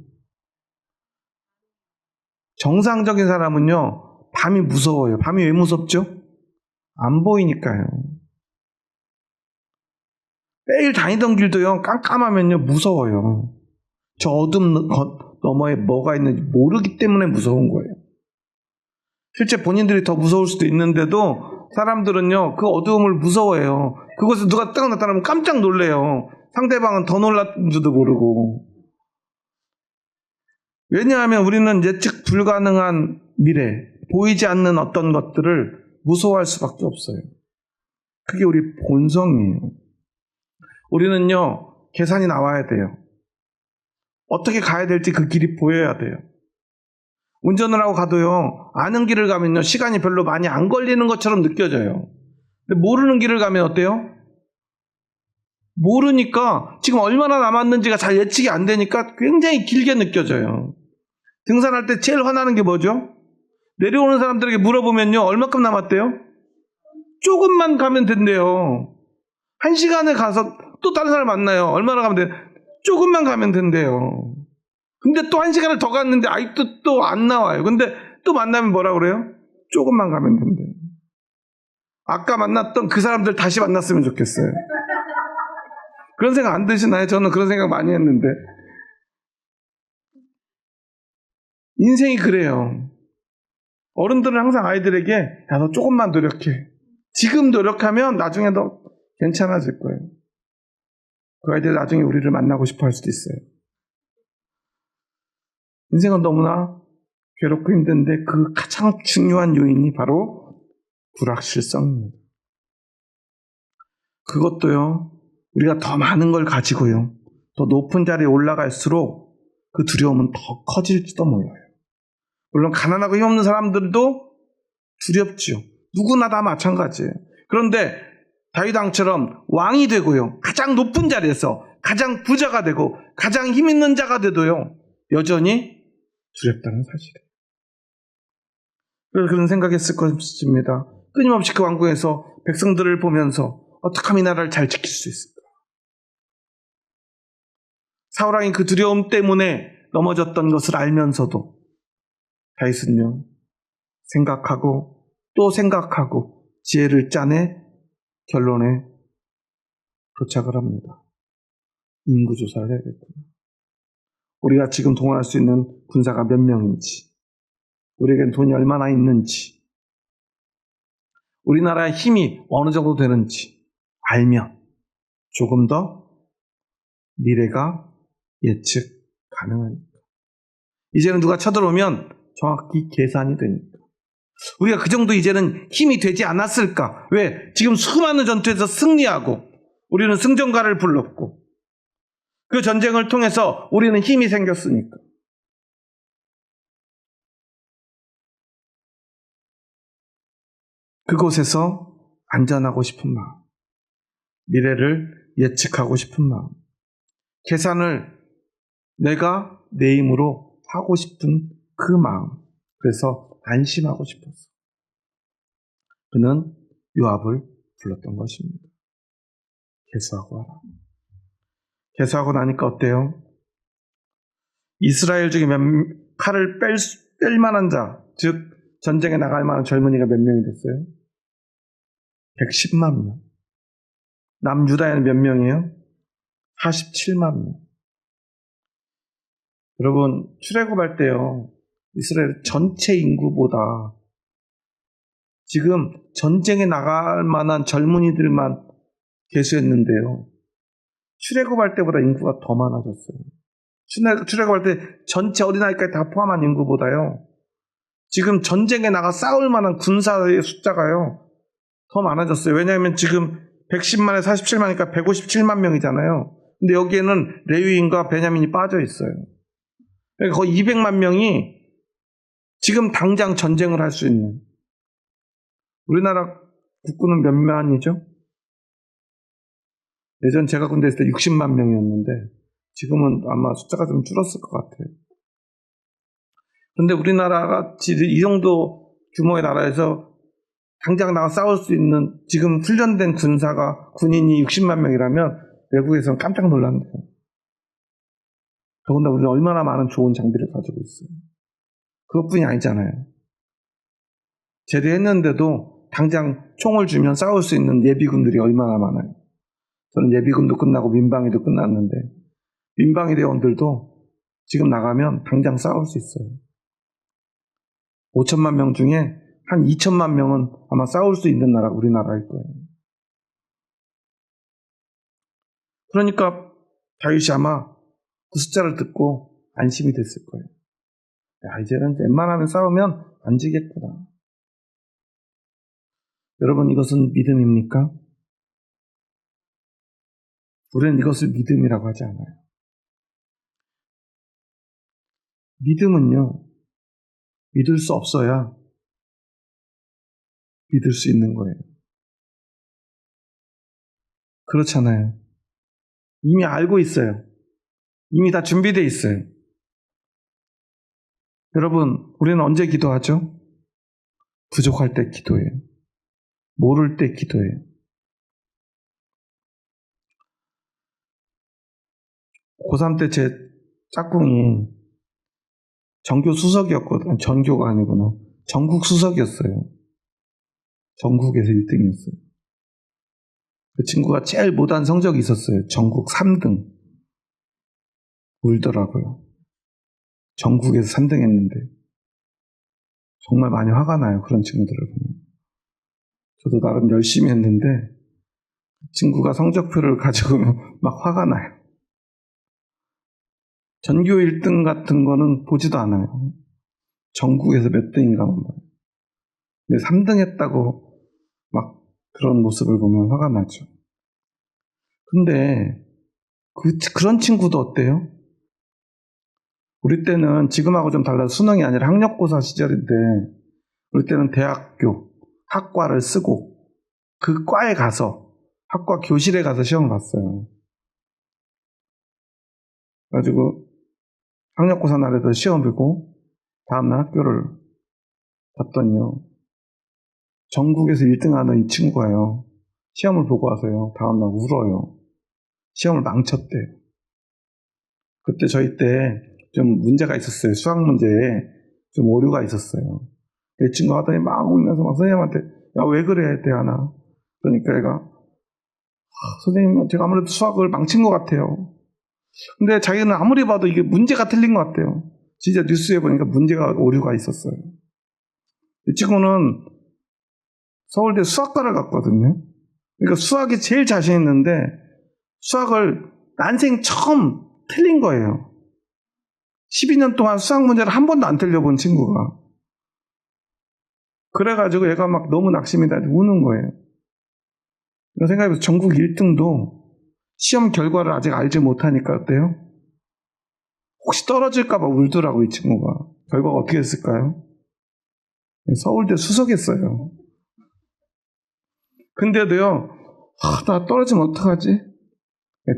정상적인 사람은요, 밤이 무서워요. 밤이 왜 무섭죠? 안 보이니까요. 매일 다니던 길도요, 깜깜하면요, 무서워요. 저 어둠 너머에 뭐가 있는지 모르기 때문에 무서운 거예요. 실제 본인들이 더 무서울 수도 있는데도 사람들은요, 그 어두움을 무서워해요. 그것을 누가 딱 나타나면 깜짝 놀래요. 상대방은 더 놀랐는지도 모르고. 왜냐하면 우리는 예측 불가능한 미래, 보이지 않는 어떤 것들을 무서워할 수밖에 없어요. 그게 우리 본성이에요. 우리는요, 계산이 나와야 돼요. 어떻게 가야 될지 그 길이 보여야 돼요. 운전을 하고 가도요, 아는 길을 가면요, 시간이 별로 많이 안 걸리는 것처럼 느껴져요. 근데 모르는 길을 가면 어때요? 모르니까 지금 얼마나 남았는지가 잘 예측이 안 되니까 굉장히 길게 느껴져요. 등산할 때 제일 화나는 게 뭐죠? 내려오는 사람들에게 물어보면요, 얼마큼 남았대요? 조금만 가면 된대요. 1시간에 가서 또 다른 사람 만나요. 얼마나 가면 돼요? 조금만 가면 된대요. 근데 또 1시간을 더 갔는데 아직도 또 안 나와요. 근데 또 만나면 뭐라 그래요? 조금만 가면 된대요. 아까 만났던 그 사람들 다시 만났으면 좋겠어요. 그런 생각 안 드시나요? 저는 그런 생각 많이 했는데. 인생이 그래요. 어른들은 항상 아이들에게 야, 너 조금만 노력해. 지금 노력하면 나중에 너 괜찮아질 거예요. 그 아이들 나중에 우리를 만나고 싶어 할 수도 있어요. 인생은 너무나 괴롭고 힘든데 그 가장 중요한 요인이 바로 불확실성입니다. 그것도요, 우리가 더 많은 걸 가지고요, 더 높은 자리에 올라갈수록 그 두려움은 더 커질지도 몰라요. 물론 가난하고 힘없는 사람들도 두렵죠. 누구나 다 마찬가지예요. 그런데 다윗 왕처럼 왕이 되고요, 가장 높은 자리에서 가장 부자가 되고 가장 힘 있는 자가 돼도요, 여전히 두렵다는 사실이에요. 그래서 그런 생각했을 것입니다. 끊임없이 그 왕궁에서 백성들을 보면서 어떻게 하면 이 나라를 잘 지킬 수 있을까? 사울왕이 그 두려움 때문에 넘어졌던 것을 알면서도 다윗은요, 생각하고 또 생각하고 지혜를 짜내 결론에 도착을 합니다. 인구조사를 해야겠구나. 우리가 지금 동원할 수 있는 군사가 몇 명인지, 우리에겐 돈이 얼마나 있는지, 우리나라의 힘이 어느 정도 되는지 알면 조금 더 미래가 예측 가능하니까. 이제는 누가 쳐들어오면 정확히 계산이 되니까. 우리가 그 정도 이제는 힘이 되지 않았을까? 왜? 지금 수많은 전투에서 승리하고 우리는 승전가를 불렀고 그 전쟁을 통해서 우리는 힘이 생겼으니까. 그곳에서 안전하고 싶은 마음, 미래를 예측하고 싶은 마음, 계산을 내가 내 힘으로 하고 싶은 그 마음, 그래서 안심하고 싶었어. 그는 요압을 불렀던 것입니다. 계수하고 하라. 계수하고 나니까 어때요? 이스라엘 중에 칼을 뺄 만한 자, 즉 전쟁에 나갈 만한 젊은이가 몇 명이 됐어요? 110만 명. 남유다에는 몇 명이에요? 47만 명. 여러분, 출애굽할 때요, 이스라엘 전체 인구보다 지금 전쟁에 나갈 만한 젊은이들만 계수했는데요, 출애굽할 때보다 인구가 더 많아졌어요. 출애굽할 때 전체 어린아이까지 다 포함한 인구보다요, 지금 전쟁에 나가 싸울 만한 군사의 숫자가요 더 많아졌어요. 왜냐하면 지금 110만에 47만이니까 157만 명이잖아요. 근데 여기에는 레위인과 베냐민이 빠져 있어요. 그러니까 거의 200만 명이 지금 당장 전쟁을 할 수 있는. 우리나라 국군은 몇 만이죠? 예전 제가 군대 있을 때 60만 명이었는데 지금은 아마 숫자가 좀 줄었을 것 같아요. 그런데 우리나라가 이 정도 규모의 나라에서 당장 나가 싸울 수 있는 지금 훈련된 군인이 60만 명이라면 외국에서는 깜짝 놀란대요. 더군다나 우리는 얼마나 많은 좋은 장비를 가지고 있어요. 그것뿐이 아니잖아요. 제대했는데도 당장 총을 주면 싸울 수 있는 예비군들이 얼마나 많아요. 저는 예비군도 끝나고 민방위도 끝났는데 민방위 대원들도 지금 나가면 당장 싸울 수 있어요. 5천만 명 중에 한 2천만 명은 아마 싸울 수 있는 나라가 우리나라일 거예요. 그러니까 다윗이 아마 그 숫자를 듣고 안심이 됐을 거예요. 야, 이제는 웬만하면 싸우면 안 지겠구나. 여러분, 이것은 믿음입니까? 우리는 이것을 믿음이라고 하지 않아요. 믿음은요, 믿을 수 없어야 믿을 수 있는 거예요. 그렇잖아요. 이미 알고 있어요. 이미 다 준비되어 있어요. 여러분, 우리는 언제 기도하죠? 부족할 때 기도해요. 모를 때 기도해요. 고3 때 제 짝꿍이 전교 수석이었거든요. 전교가 아니구나. 전국 수석이었어요. 전국에서 1등이었어요. 그 친구가 제일 못한 성적이 있었어요. 전국 3등. 울더라고요. 전국에서 3등 했는데. 정말 많이 화가 나요. 그런 친구들을 보면. 저도 나름 열심히 했는데 친구가 성적표를 가지고 오면 막 화가 나요. 전교 1등 같은 거는 보지도 않아요. 전국에서 몇 등인가만 봐요. 근데 3등 했다고 막 그런 모습을 보면 화가 나죠. 근데 그런 친구도 어때요? 우리 때는 지금하고 좀 달라서 수능이 아니라 학력고사 시절인데 우리 때는 대학교 학과를 쓰고 그 과에 가서 학과 교실에 가서 시험을 봤어요. 그래가지고 학력고사 날에도 시험 보고 다음날 학교를 봤더니요, 전국에서 1등하는 이 친구가요, 시험을 보고 와서요, 다음날 울어요. 시험을 망쳤대요. 그때 저희 때 좀 문제가 있었어요. 수학 문제에 좀 오류가 있었어요. 이 친구 하더니 막 울면서 막 선생님한테, 야, 왜 그래, 대하나. 그러니까 얘가, 선생님, 제가 아무래도 수학을 망친 것 같아요. 근데 자기는 아무리 봐도 이게 문제가 틀린 것 같아요. 진짜 뉴스에 보니까 문제가 오류가 있었어요. 이 친구는 서울대 수학과를 갔거든요. 그러니까 수학이 제일 자신 있는데 수학을 난생 처음 틀린 거예요. 12년 동안 수학 문제를 한 번도 안 틀려본 친구가. 그래가지고 얘가 막 너무 낙심이 다 우는 거예요. 생각해보세요. 전국 1등도 시험 결과를 아직 알지 못하니까 어때요? 혹시 떨어질까봐 울더라고, 이 친구가. 결과가 어떻게 됐을까요? 서울대 수석했어요. 근데도요, 나 떨어지면 어떡하지?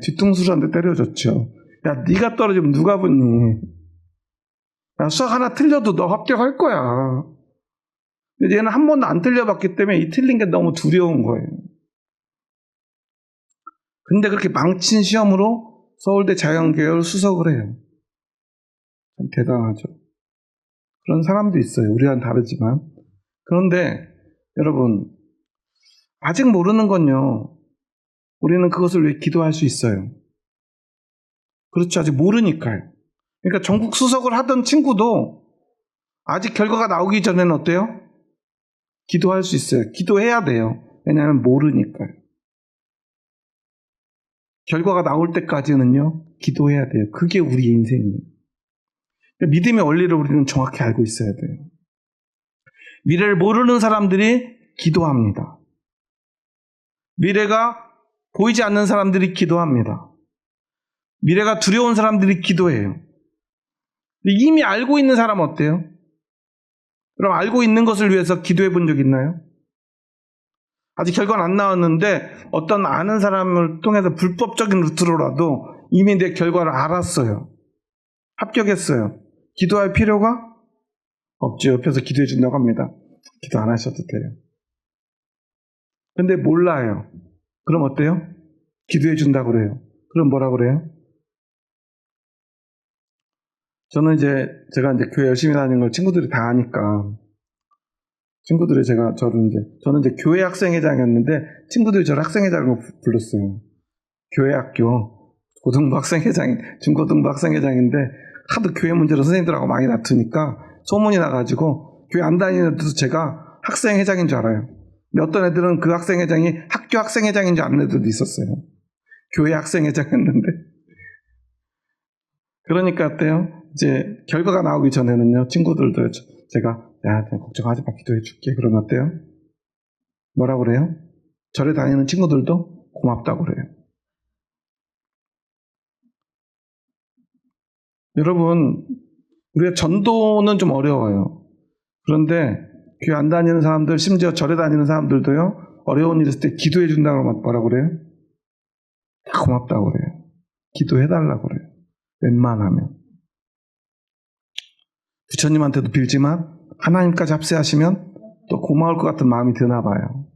뒤통수를 한 대 때려줬죠. 야, 네가 떨어지면 누가 붙니? 야, 수학 하나 틀려도 너 합격할 거야. 근데 얘는 한 번도 안 틀려봤기 때문에 이 틀린 게 너무 두려운 거예요. 근데 그렇게 망친 시험으로 서울대 자연계열 수석을 해요. 참 대단하죠. 그런 사람도 있어요. 우리와는 다르지만. 그런데 여러분, 아직 모르는 건요. 우리는 그것을 왜 기도할 수 있어요? 그렇죠. 아직 모르니까요. 그러니까 전국 수석을 하던 친구도 아직 결과가 나오기 전에는 어때요? 기도할 수 있어요. 기도해야 돼요. 왜냐하면 모르니까요. 결과가 나올 때까지는요, 기도해야 돼요. 그게 우리 인생이에요. 믿음의 원리를 우리는 정확히 알고 있어야 돼요. 미래를 모르는 사람들이 기도합니다. 미래가 보이지 않는 사람들이 기도합니다. 미래가 두려운 사람들이 기도해요. 이미 알고 있는 사람 어때요? 그럼 알고 있는 것을 위해서 기도해 본 적 있나요? 아직 결과는 안 나왔는데 어떤 아는 사람을 통해서 불법적인 루트로라도 이미 내 결과를 알았어요. 합격했어요. 기도할 필요가 없죠. 옆에서 기도해 준다고 합니다. 기도 안 하셔도 돼요. 근데 몰라요. 그럼 어때요? 기도해 준다고 그래요. 그럼 뭐라 그래요? 저는 제가 교회 열심히 다니는 걸 친구들이 다 아니까, 친구들이 저는 교회 학생회장이었는데, 친구들이 저를 학생회장으로 불렀어요. 교회 학교, 고등부 학생회장, 중고등부 학생회장인데, 하도 교회 문제로 선생님들하고 많이 다투니까, 소문이 나가지고, 교회 안 다니는 애들도 제가 학생회장인 줄 알아요. 근데 어떤 애들은 그 학생회장이 학교 학생회장인 줄 아는 애들도 있었어요. 교회 학생회장이었는데. 그러니까 어때요? 결과가 나오기 전에는요, 친구들도 제가, 야, 걱정하지 마, 기도해 줄게. 그러면 어때요? 뭐라 그래요? 절에 다니는 친구들도 고맙다고 그래요. 여러분, 우리가 전도는 좀 어려워요. 그런데 교회 안 다니는 사람들, 심지어 절에 다니는 사람들도요, 어려운 일 있을 때 기도해 준다고 뭐라 그래요? 다 고맙다고 그래요. 기도해달라고 그래요. 웬만하면. 부처님한테도 빌지만 하나님까지 합세하시면 또 고마울 것 같은 마음이 드나 봐요.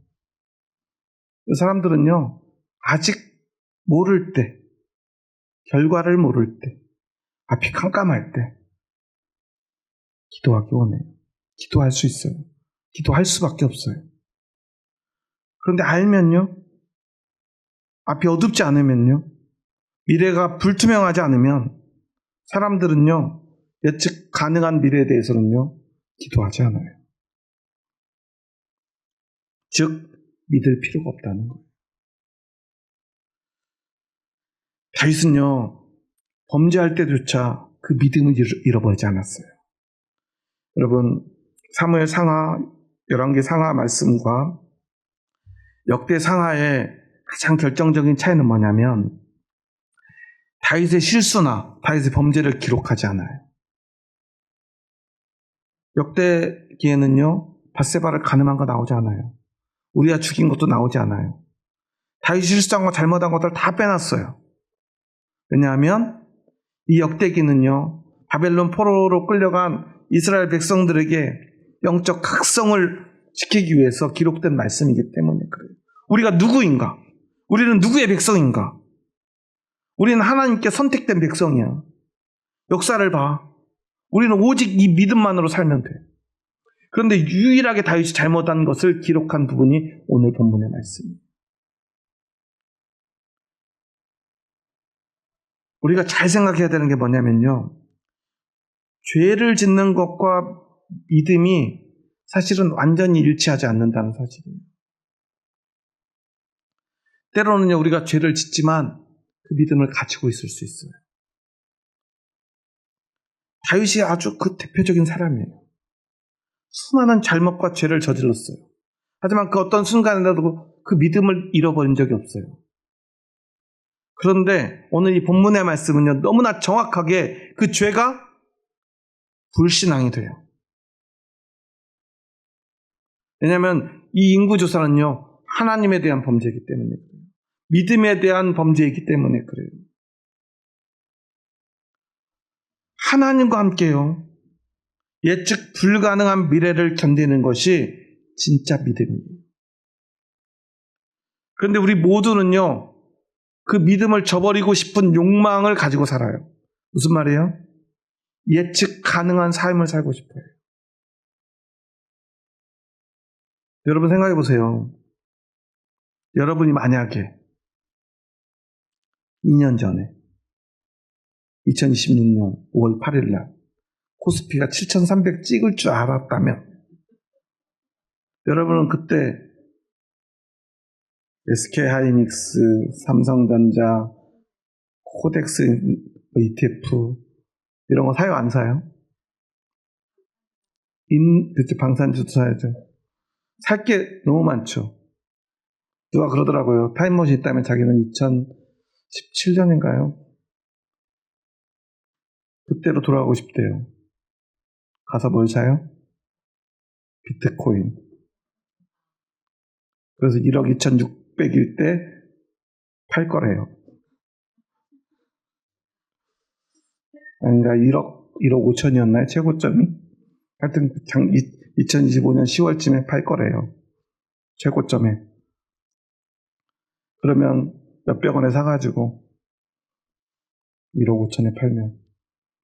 그 사람들은요, 아직 모를 때, 결과를 모를 때, 앞이 깜깜할 때 기도하기 원해요. 기도할 수 있어요. 기도할 수밖에 없어요. 그런데 알면요, 앞이 어둡지 않으면요, 미래가 불투명하지 않으면 사람들은요, 예측 가능한 미래에 대해서는요, 기도하지 않아요. 즉, 믿을 필요가 없다는 거예요. 다윗은요, 범죄할 때조차 그 믿음을 잃어버리지 않았어요. 여러분, 사무엘 상하, 열왕기 상하 말씀과 역대 상하의 가장 결정적인 차이는 뭐냐면, 다윗의 실수나 다윗의 범죄를 기록하지 않아요. 역대기에는요, 밧세바를 간음한 거 나오지 않아요. 우리가 죽인 것도 나오지 않아요. 다윗이 실수한 거 잘못한 것들 다 빼놨어요. 왜냐하면 이 역대기는요, 바벨론 포로로 끌려간 이스라엘 백성들에게 영적 각성을 지키기 위해서 기록된 말씀이기 때문에 그래요. 우리가 누구인가? 우리는 누구의 백성인가? 우리는 하나님께 선택된 백성이야. 역사를 봐. 우리는 오직 이 믿음만으로 살면 돼. 그런데 유일하게 다윗이 잘못한 것을 기록한 부분이 오늘 본문의 말씀입니다. 우리가 잘 생각해야 되는 게 뭐냐면요, 죄를 짓는 것과 믿음이 사실은 완전히 일치하지 않는다는 사실이에요. 때로는요, 우리가 죄를 짓지만 그 믿음을 가지고 있을 수 있어요. 다윗이 아주 그 대표적인 사람이에요. 수많은 잘못과 죄를 저질렀어요. 하지만 그 어떤 순간에라도 그 믿음을 잃어버린 적이 없어요. 그런데 오늘 이 본문의 말씀은요, 너무나 정확하게 그 죄가 불신앙이 돼요. 왜냐하면 이 인구조사는요, 하나님에 대한 범죄이기 때문에 그래요. 믿음에 대한 범죄이기 때문에 그래요. 하나님과 함께요, 예측 불가능한 미래를 견디는 것이 진짜 믿음이에요. 그런데 우리 모두는요, 그 믿음을 저버리고 싶은 욕망을 가지고 살아요. 무슨 말이에요? 예측 가능한 삶을 살고 싶어요. 여러분 생각해 보세요. 여러분이 만약에 2년 전에 2026년 5월 8일 날 코스피가 7,300 찍을 줄 알았다면 여러분은 그때 SK하이닉스, 삼성전자, 코덱스 ETF 이런 거 사요, 안 사요? 그치, 방산주도 사야죠. 살 게 너무 많죠. 누가 그러더라고요. 타임머신 있다면 자기는 2017년인가요? 그때로 돌아가고 싶대요. 가서 뭘 사요? 비트코인. 그래서 1억 2,600일 때 팔 거래요. 아닌가 1억 5천이었나요? 최고점이? 하여튼 2025년 10월쯤에 팔 거래요. 최고점에. 그러면 몇백 원에 사가지고 1억 5천에 팔면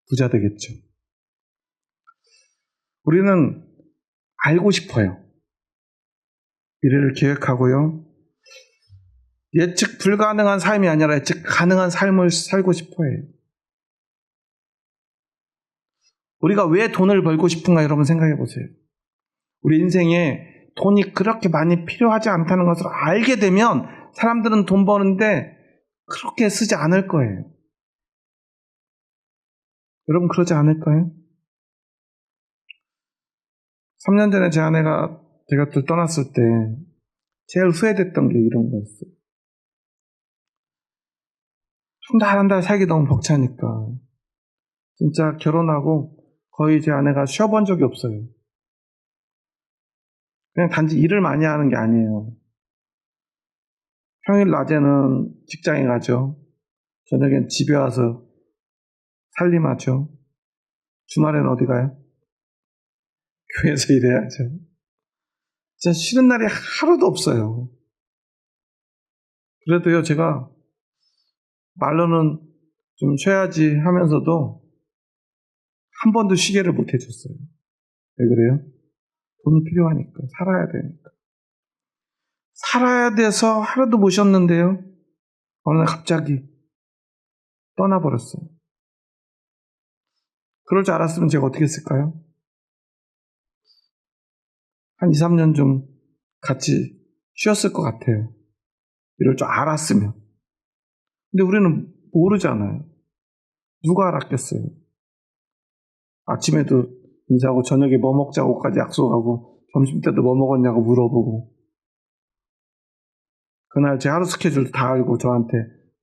부자 되겠죠. 우리는 알고 싶어요. 미래를 계획하고요. 예측 불가능한 삶이 아니라 예측 가능한 삶을 살고 싶어 해요. 우리가 왜 돈을 벌고 싶은가 여러분 생각해 보세요. 우리 인생에 돈이 그렇게 많이 필요하지 않다는 것을 알게 되면 사람들은 돈 버는데 그렇게 쓰지 않을 거예요. 여러분 그러지 않을까요? 3년 전에 제 아내가 제가 또 떠났을 때 제일 후회됐던 게 이런 거였어요. 한 달 살기 너무 벅차니까 진짜 결혼하고 거의 제 아내가 쉬어본 적이 없어요. 그냥 단지 일을 많이 하는 게 아니에요. 평일 낮에는 직장에 가죠. 저녁엔 집에 와서 살림하죠. 주말엔 어디 가요? 교회에서 일해야죠. 진짜 쉬는 날이 하루도 없어요. 그래도요, 제가 말로는 좀 쉬어야지 하면서도 한 번도 쉬게를 못 해줬어요. 왜 그래요? 돈이 필요하니까, 살아야 되니까. 살아야 돼서 하루도 못 쉬었는데요. 어느 날 갑자기 떠나버렸어요. 그럴 줄 알았으면 제가 어떻게 했을까요? 한 2, 3년 좀 같이 쉬었을 것 같아요. 이럴 줄 알았으면. 근데 우리는 모르잖아요. 누가 알았겠어요? 아침에도 인사하고 저녁에 뭐 먹자고까지 약속하고 점심때도 뭐 먹었냐고 물어보고 그날 제 하루 스케줄 다 알고 저한테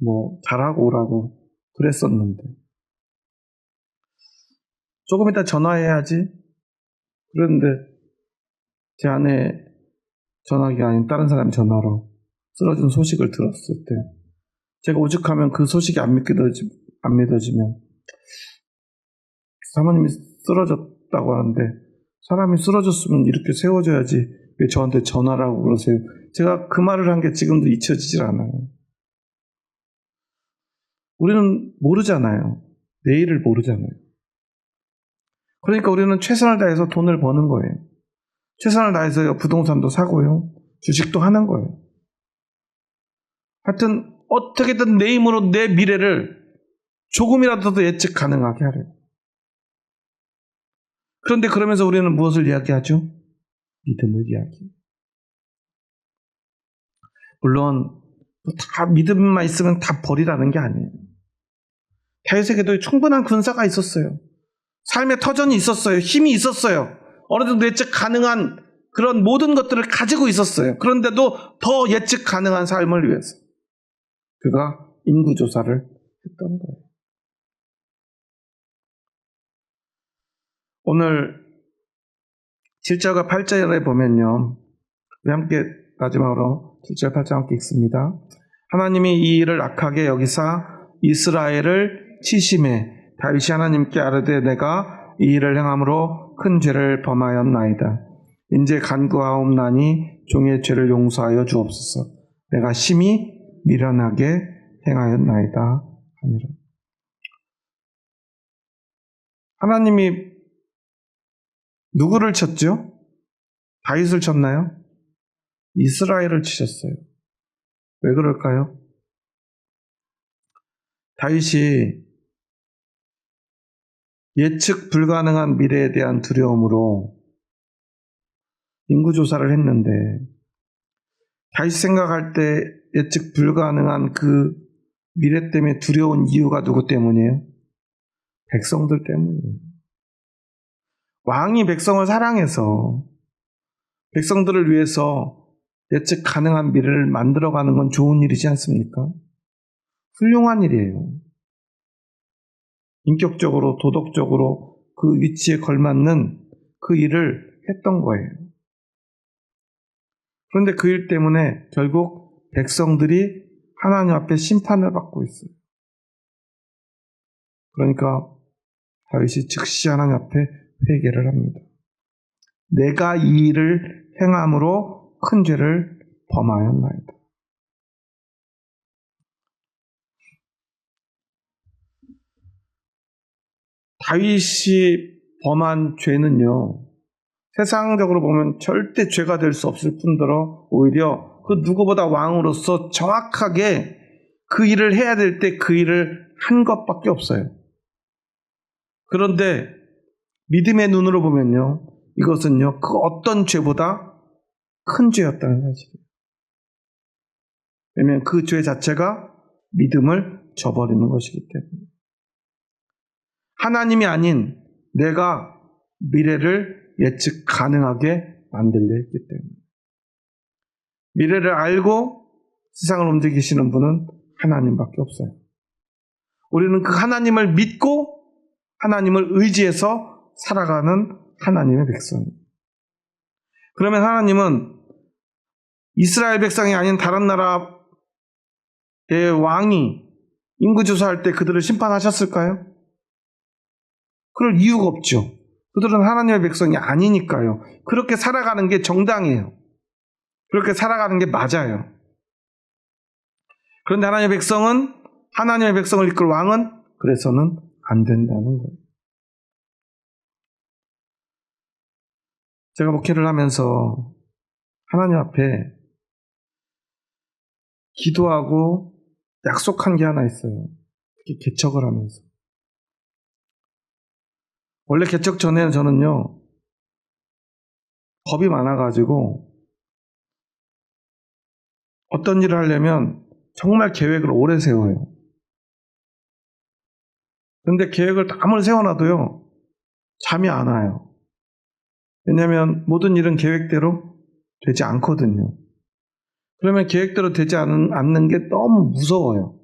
뭐 잘하고 오라고 그랬었는데 조금 이따 전화해야지 그랬는데 제 아내 전화기가 아닌 다른 사람이 전화로 쓰러진 소식을 들었을 때 제가 오죽하면 그 소식이 안 믿어지면 사모님이 쓰러졌다고 하는데 사람이 쓰러졌으면 이렇게 세워줘야지 왜 저한테 전화를 하고 그러세요? 제가 그 말을 한 게 지금도 잊혀지질 않아요. 우리는 모르잖아요. 내일을 모르잖아요. 그러니까 우리는 최선을 다해서 돈을 버는 거예요. 최선을 다해서 부동산도 사고요. 주식도 하는 거예요. 하여튼 어떻게든 내 힘으로 내 미래를 조금이라도 더 예측 가능하게 하래요. 그런데 그러면서 우리는 무엇을 이야기하죠? 믿음을 이야기해요. 물론 다 믿음만 있으면 다 버리라는 게 아니에요. 다윗에게도 충분한 군사가 있었어요. 삶의 터전이 있었어요. 힘이 있었어요. 어느 정도 예측 가능한 그런 모든 것들을 가지고 있었어요. 그런데도 더 예측 가능한 삶을 위해서 그가 인구조사를 했던 거예요. 오늘 7절과 8절에 보면요. 우리 함께 마지막으로 7절 8절 함께 읽습니다. 하나님이 이 일을 악하게 여기사 이스라엘을 치심해 다윗이 하나님께 아뢰되 내가 이 일을 행함으로 큰 죄를 범하였나이다. 인제 간구하옵나니 종의 죄를 용서하여 주옵소서. 내가 심히 미련하게 행하였나이다 하니라. 하나님이 누구를 쳤죠? 다윗을 쳤나요? 이스라엘을 치셨어요. 왜 그럴까요? 다윗이 예측 불가능한 미래에 대한 두려움으로 인구조사를 했는데 다윗이 생각할 때 예측 불가능한 그 미래 때문에 두려운 이유가 누구 때문이에요? 백성들 때문이에요. 왕이 백성을 사랑해서 백성들을 위해서 예측 가능한 미래를 만들어가는 건 좋은 일이지 않습니까? 훌륭한 일이에요. 인격적으로 도덕적으로 그 위치에 걸맞는 그 일을 했던 거예요. 그런데 그 일 때문에 결국 백성들이 하나님 앞에 심판을 받고 있어요. 그러니까 다윗이 즉시 하나님 앞에 회개를 합니다. 내가 이 일을 행함으로 큰 죄를 범하였나이다. 다윗이 범한 죄는요, 세상적으로 보면 절대 죄가 될 수 없을 뿐더러 오히려 그 누구보다 왕으로서 정확하게 그 일을 해야 될 때 그 일을 한 것밖에 없어요. 그런데 믿음의 눈으로 보면요, 이것은요, 그 어떤 죄보다 큰 죄였다는 사실이에요. 왜냐하면 그 죄 자체가 믿음을 저버리는 것이기 때문에. 하나님이 아닌 내가 미래를 예측 가능하게 만들려 했기 때문에. 미래를 알고 세상을 움직이시는 분은 하나님밖에 없어요. 우리는 그 하나님을 믿고 하나님을 의지해서 살아가는 하나님의 백성입니다. 그러면 하나님은 이스라엘 백성이 아닌 다른 나라의 왕이 인구조사할 때 그들을 심판하셨을까요? 그럴 이유가 없죠. 그들은 하나님의 백성이 아니니까요. 그렇게 살아가는 게 정당해요. 그렇게 살아가는 게 맞아요. 그런데 하나님의 백성은, 하나님의 백성을 이끌 왕은 그래서는 안 된다는 거예요. 제가 목회를 하면서 하나님 앞에 기도하고 약속한 게 하나 있어요. 특히 개척을 하면서. 원래 개척 전에는 저는요, 겁이 많아가지고 어떤 일을 하려면 정말 계획을 오래 세워요. 그런데 계획을 아무리 세워놔도요, 잠이 안 와요. 왜냐하면 모든 일은 계획대로 되지 않거든요. 그러면 계획대로 되지 않는 게 너무 무서워요.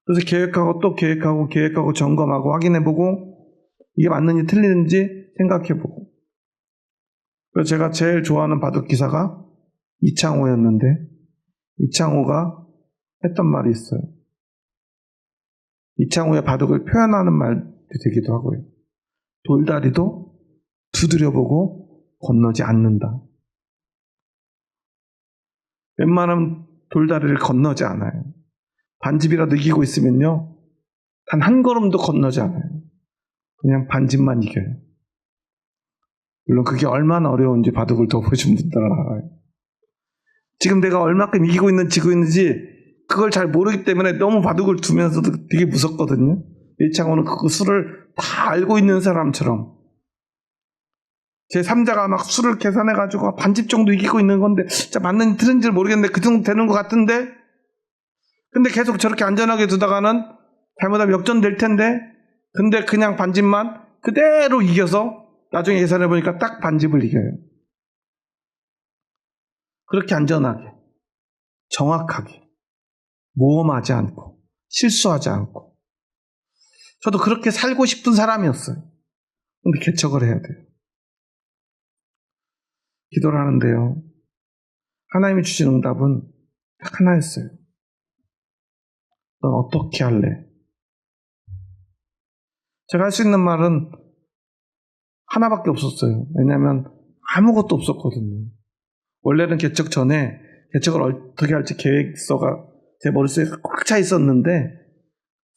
그래서 계획하고 또 계획하고 점검하고 확인해보고 이게 맞는지 틀리는지 생각해보고. 그래서 제가 제일 좋아하는 바둑 기사가 이창호였는데 이창호가 했던 말이 있어요. 이창호의 바둑을 표현하는 말도 되기도 하고요. 돌다리도 두드려보고 건너지 않는다. 웬만하면 돌다리를 건너지 않아요. 반집이라도 이기고 있으면요, 단 한 걸음도 건너지 않아요. 그냥 반집만 이겨요. 물론 그게 얼마나 어려운지 바둑을 더 보신 분들은 알아요. 지금 내가 얼마큼 이기고 있는지 지고 있는지 그걸 잘 모르기 때문에 너무 바둑을 두면서도 되게 무섭거든요. 이창호는 그 수를 다 알고 있는 사람처럼 제 3자가 막 수를 계산해가지고 반집 정도 이기고 있는 건데 진짜 맞는지 틀린지 모르겠는데 그 정도 되는 것 같은데, 근데 계속 저렇게 안전하게 두다가는 잘못하면 역전될 텐데 근데 그냥 반집만 그대로 이겨서 나중에 계산해 보니까 딱 반집을 이겨요. 그렇게 안전하게, 정확하게, 모험하지 않고, 실수하지 않고. 저도 그렇게 살고 싶은 사람이었어요. 근데 개척을 해야 돼요. 기도를 하는데요. 하나님이 주신 응답은 딱 하나였어요. 넌 어떻게 할래? 제가 할 수 있는 말은 하나밖에 없었어요. 왜냐하면 아무것도 없었거든요. 원래는 개척 전에 개척을 어떻게 할지 계획서가 제 머릿속에 꽉 차 있었는데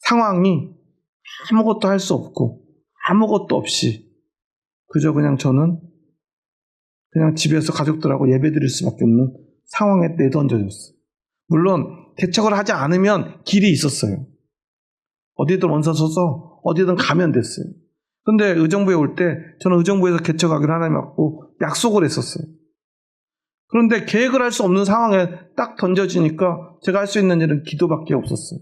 상황이 아무것도 할 수 없고 아무것도 없이 그저 그냥 저는 그냥 집에서 가족들하고 예배 드릴 수밖에 없는 상황에 내던져졌어요. 물론 개척을 하지 않으면 길이 있었어요. 어디든 원서 서서 어디든 가면 됐어요. 그런데 의정부에 올 때 저는 의정부에서 개척하기로 하나님 받고 약속을 했었어요. 그런데 계획을 할 수 없는 상황에 딱 던져지니까 제가 할 수 있는 일은 기도밖에 없었어요.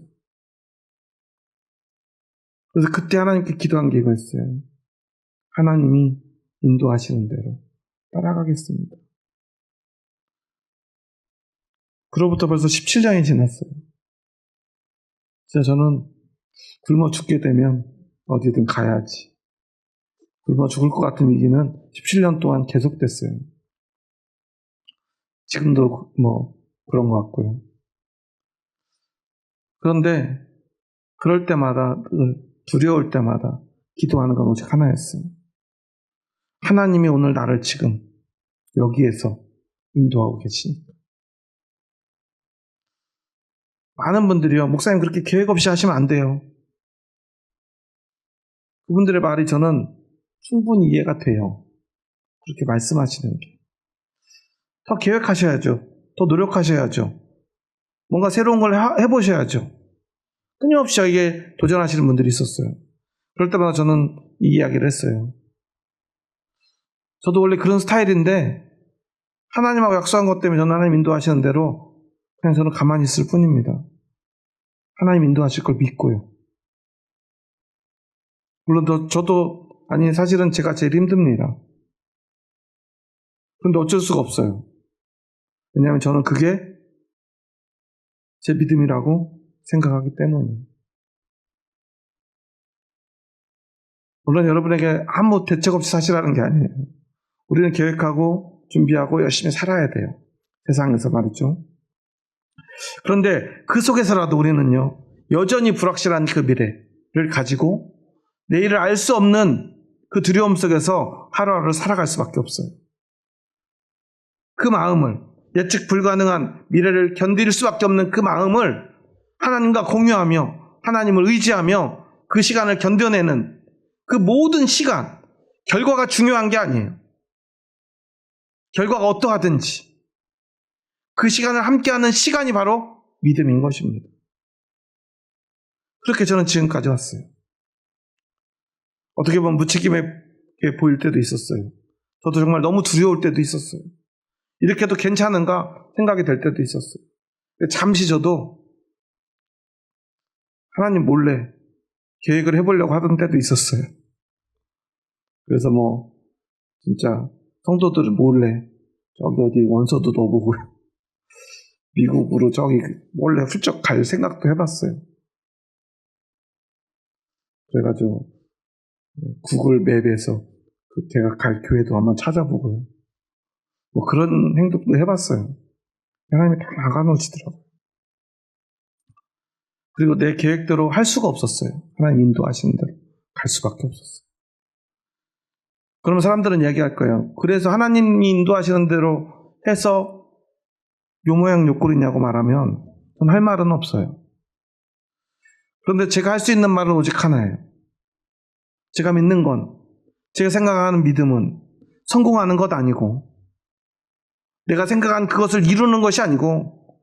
그래서 그때 하나님께 기도한 게 이거였어요. 하나님이 인도하시는 대로 따라가겠습니다. 그로부터 벌써 17년이 지났어요. 진짜 저는 굶어 죽게 되면 어디든 가야지. 굶어 죽을 것 같은 위기는 17년 동안 계속됐어요. 지금도 그런 것 같고요. 그런데 그럴 때마다, 두려울 때마다 기도하는 건 오직 하나였어요. 하나님이 오늘 나를 지금 여기에서 인도하고 계시니까. 많은 분들이요, 목사님 그렇게 계획 없이 하시면 안 돼요. 그분들의 말이 저는 충분히 이해가 돼요. 그렇게 말씀하시는 게. 더 계획하셔야죠. 더 노력하셔야죠. 뭔가 새로운 걸 해보셔야죠. 끊임없이 저에게 도전하시는 분들이 있었어요. 그럴 때마다 저는 이 이야기를 했어요. 저도 원래 그런 스타일인데 하나님하고 약속한 것 때문에 저는 하나님 인도하시는 대로 그냥 저는 가만히 있을 뿐입니다. 하나님 인도하실 걸 믿고요. 물론 저도 사실은 제가 제일 힘듭니다. 그런데 어쩔 수가 없어요. 왜냐하면 저는 그게 제 믿음이라고 생각하기 때문이에요. 물론 여러분에게 아무 대책 없이 사시라는 게 아니에요. 우리는 계획하고 준비하고 열심히 살아야 돼요. 세상에서 말이죠. 그런데 그 속에서라도 우리는요, 여전히 불확실한 그 미래를 가지고 내일을 알 수 없는 그 두려움 속에서 하루하루를 살아갈 수밖에 없어요. 그 마음을, 예측 불가능한 미래를 견딜 수밖에 없는 그 마음을 하나님과 공유하며 하나님을 의지하며 그 시간을 견뎌내는 그 모든 시간, 결과가 중요한 게 아니에요. 결과가 어떠하든지 그 시간을 함께하는 시간이 바로 믿음인 것입니다. 그렇게 저는 지금까지 왔어요. 어떻게 보면 무책임해 보일 때도 있었어요. 저도 정말 너무 두려울 때도 있었어요. 이렇게 해도 괜찮은가 생각이 될 때도 있었어요. 잠시 저도 하나님 몰래 계획을 해보려고 하던 때도 있었어요. 그래서 진짜 성도들을 몰래 저기 어디 원서도 넣어보고요. 미국으로 저기 몰래 훌쩍 갈 생각도 해봤어요. 그래가지고 구글 맵에서 제가 갈 교회도 한번 찾아보고요. 그런 행동도 해봤어요. 하나님이 다 막아놓으시더라고요. 그리고 내 계획대로 할 수가 없었어요. 하나님 인도하시는 대로 갈 수밖에 없었어요. 그러면 사람들은 얘기할 거예요. 그래서 하나님이 인도하시는 대로 해서 요 모양 요 꼴이냐고 말하면 전 할 말은 없어요. 그런데 제가 할 수 있는 말은 오직 하나예요. 제가 믿는 건, 제가 생각하는 믿음은 성공하는 것 아니고 내가 생각한 그것을 이루는 것이 아니고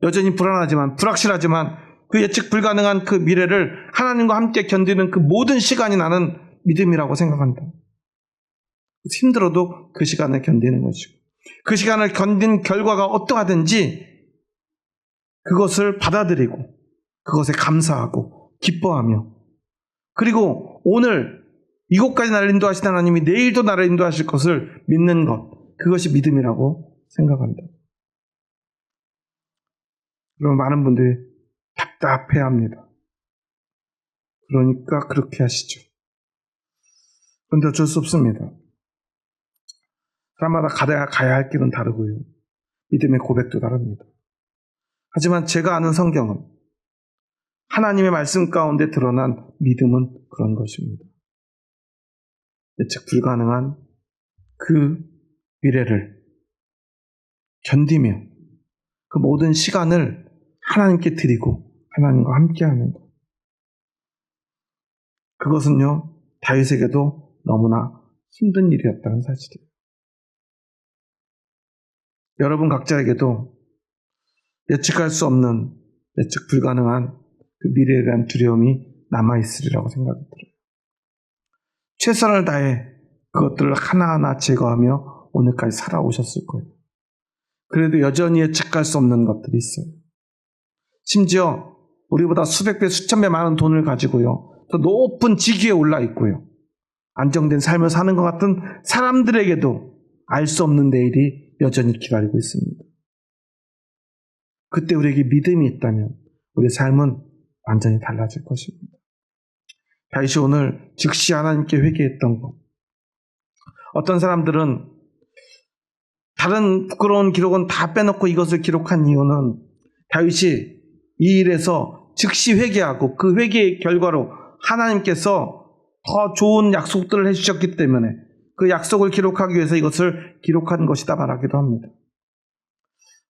여전히 불안하지만 불확실하지만 그 예측 불가능한 그 미래를 하나님과 함께 견디는 그 모든 시간이 나는 믿음이라고 생각한다. 힘들어도 그 시간을 견디는 것이고 그 시간을 견딘 결과가 어떠하든지 그것을 받아들이고 그것에 감사하고 기뻐하며 그리고 오늘 이곳까지 나를 인도하신 하나님이 내일도 나를 인도하실 것을 믿는 것, 그것이 믿음이라고 생각한다. 그러면 많은 분들이 답답해합니다. 그러니까 그렇게 하시죠. 그런데 어쩔 수 없습니다. 사람마다 가야 할 길은 다르고요. 믿음의 고백도 다릅니다. 하지만 제가 아는 성경은 하나님의 말씀 가운데 드러난 믿음은 그런 것입니다. 예측 불가능한 그 미래를 견디며 그 모든 시간을 하나님께 드리고 하나님과 함께하는 것. 그것은요, 다윗에게도 너무나 힘든 일이었다는 사실이에요. 여러분 각자에게도 예측할 수 없는, 예측 불가능한 그 미래에 대한 두려움이 남아있으리라고 생각이 들어요. 최선을 다해 그것들을 하나하나 제거하며 오늘까지 살아오셨을 거예요. 그래도 여전히 예측할 수 없는 것들이 있어요. 심지어 우리보다 수백 배, 수천 배 많은 돈을 가지고요, 더 높은 직위에 올라 있고요, 안정된 삶을 사는 것 같은 사람들에게도 알 수 없는 내일이 여전히 기다리고 있습니다. 그때 우리에게 믿음이 있다면 우리의 삶은 완전히 달라질 것입니다. 다윗이 오늘 즉시 하나님께 회개했던 것. 어떤 사람들은 다른 부끄러운 기록은 다 빼놓고 이것을 기록한 이유는 다윗이 이 일에서 즉시 회개하고 그 회개의 결과로 하나님께서 더 좋은 약속들을 해주셨기 때문에 그 약속을 기록하기 위해서 이것을 기록한 것이다 말하기도 합니다.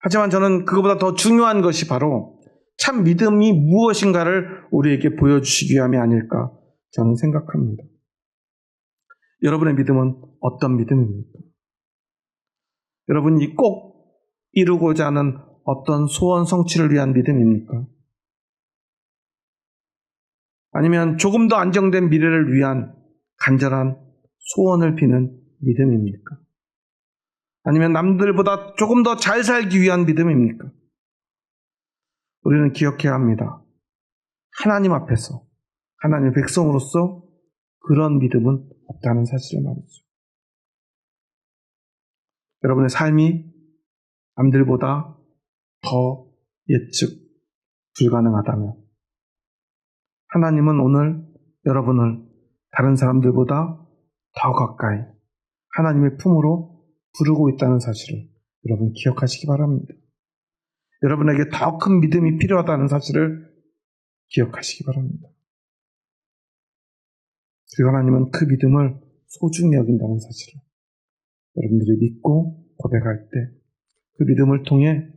하지만 저는 그것보다 더 중요한 것이 바로 참 믿음이 무엇인가를 우리에게 보여주시기 위함이 아닐까 저는 생각합니다. 여러분의 믿음은 어떤 믿음입니까? 여러분이 꼭 이루고자 하는 어떤 소원 성취를 위한 믿음입니까? 아니면 조금 더 안정된 미래를 위한 간절한 소원을 비는 믿음입니까? 아니면 남들보다 조금 더 잘 살기 위한 믿음입니까? 우리는 기억해야 합니다. 하나님 앞에서, 하나님의 백성으로서 그런 믿음은 없다는 사실을 말이죠. 여러분의 삶이 남들보다 더 예측 불가능하다면 하나님은 오늘 여러분을 다른 사람들보다 더 가까이 하나님의 품으로 부르고 있다는 사실을 여러분 기억하시기 바랍니다. 여러분에게 더 큰 믿음이 필요하다는 사실을 기억하시기 바랍니다. 그리고 하나님은 그 믿음을 소중히 여긴다는 사실을 여러분들이 믿고 고백할 때 그 믿음을 통해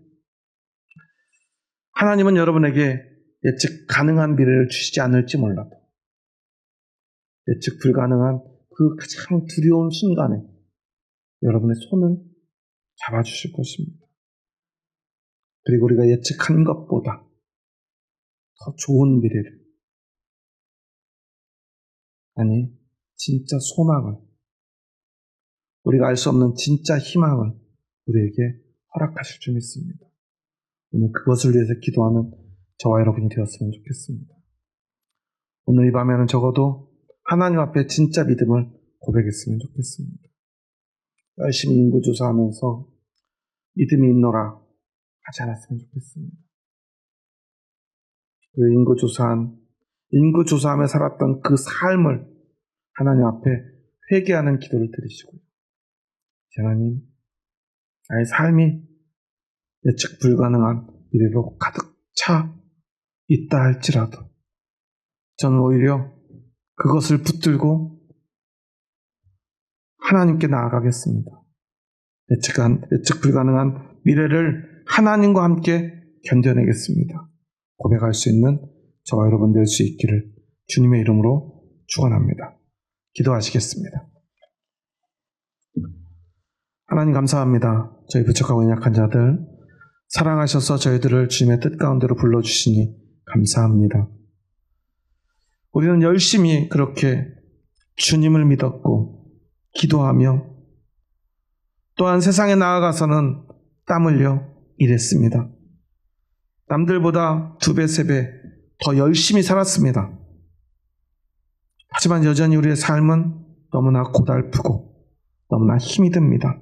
하나님은 여러분에게 예측 가능한 미래를 주시지 않을지 몰라도 예측 불가능한 그 가장 두려운 순간에 여러분의 손을 잡아주실 것입니다. 그리고 우리가 예측한 것보다 더 좋은 미래를, 아니 진짜 소망을, 우리가 알 수 없는 진짜 희망을 우리에게 허락하실 줄 믿습니다. 오늘 그것을 위해서 기도하는 저와 여러분이 되었으면 좋겠습니다. 오늘 이 밤에는 적어도 하나님 앞에 진짜 믿음을 고백했으면 좋겠습니다. 열심히 인구조사하면서 믿음이 있노라 하지 않았으면 좋겠습니다. 그 인구조사하며 살았던 그 삶을 하나님 앞에 회개하는 기도를 드리시고요. 하나님, 나의 삶이 예측 불가능한 미래로 가득 차 있다 할지라도 저는 오히려 그것을 붙들고 하나님께 나아가겠습니다. 예측 불가능한 미래를 하나님과 함께 견뎌내겠습니다. 고백할 수 있는 저와 여러분 될 수 있기를 주님의 이름으로 축원합니다. 기도하시겠습니다. 하나님 감사합니다. 저희 부족하고 연약한 자들 사랑하셔서 저희들을 주님의 뜻 가운데로 불러주시니 감사합니다. 우리는 열심히 그렇게 주님을 믿었고 기도하며 또한 세상에 나아가서는 땀 흘려 일했습니다. 남들보다 2배, 3배 더 열심히 살았습니다. 하지만 여전히 우리의 삶은 너무나 고달프고 너무나 힘이 듭니다.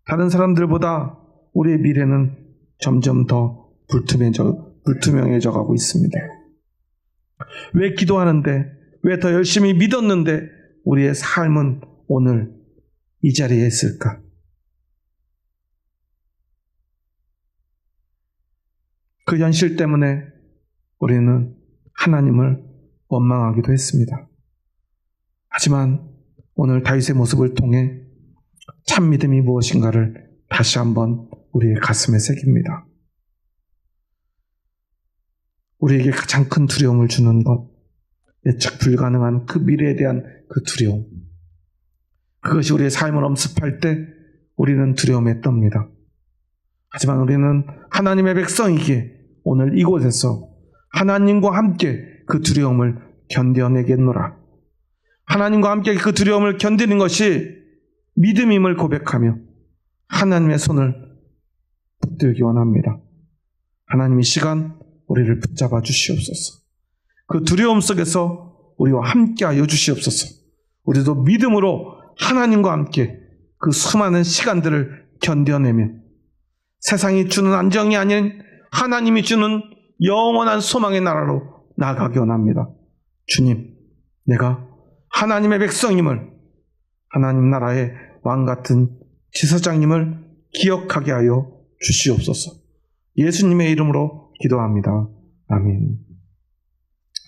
다른 사람들보다 우리의 미래는 점점 더 불투명해져 가고 있습니다. 왜 기도하는데, 왜 더 열심히 믿었는데 우리의 삶은 오늘 이 자리에 있을까? 그 현실 때문에 우리는 하나님을 원망하기도 했습니다. 하지만 오늘 다윗의 모습을 통해 참 믿음이 무엇인가를 다시 한번 우리의 가슴에 새깁니다. 우리에게 가장 큰 두려움을 주는 것, 예측 불가능한 그 미래에 대한 그 두려움, 그것이 우리의 삶을 엄습할 때 우리는 두려움에 떱니다. 하지만 우리는 하나님의 백성이기에 오늘 이곳에서 하나님과 함께 그 두려움을 견뎌내겠노라. 하나님과 함께 그 두려움을 견디는 것이 믿음임을 고백하며 하나님의 손을 붙들기 원합니다. 하나님 이 시간 우리를 붙잡아 주시옵소서. 그 두려움 속에서 우리와 함께하여 주시옵소서. 우리도 믿음으로 하나님과 함께 그 수많은 시간들을 견뎌내며 세상이 주는 안정이 아닌 하나님이 주는 영원한 소망의 나라로 나아가기 원합니다. 주님, 내가 하나님의 백성임을, 하나님 나라의 왕같은 지사장님을 기억하게 하여 주시옵소서. 예수님의 이름으로 기도합니다. 아멘.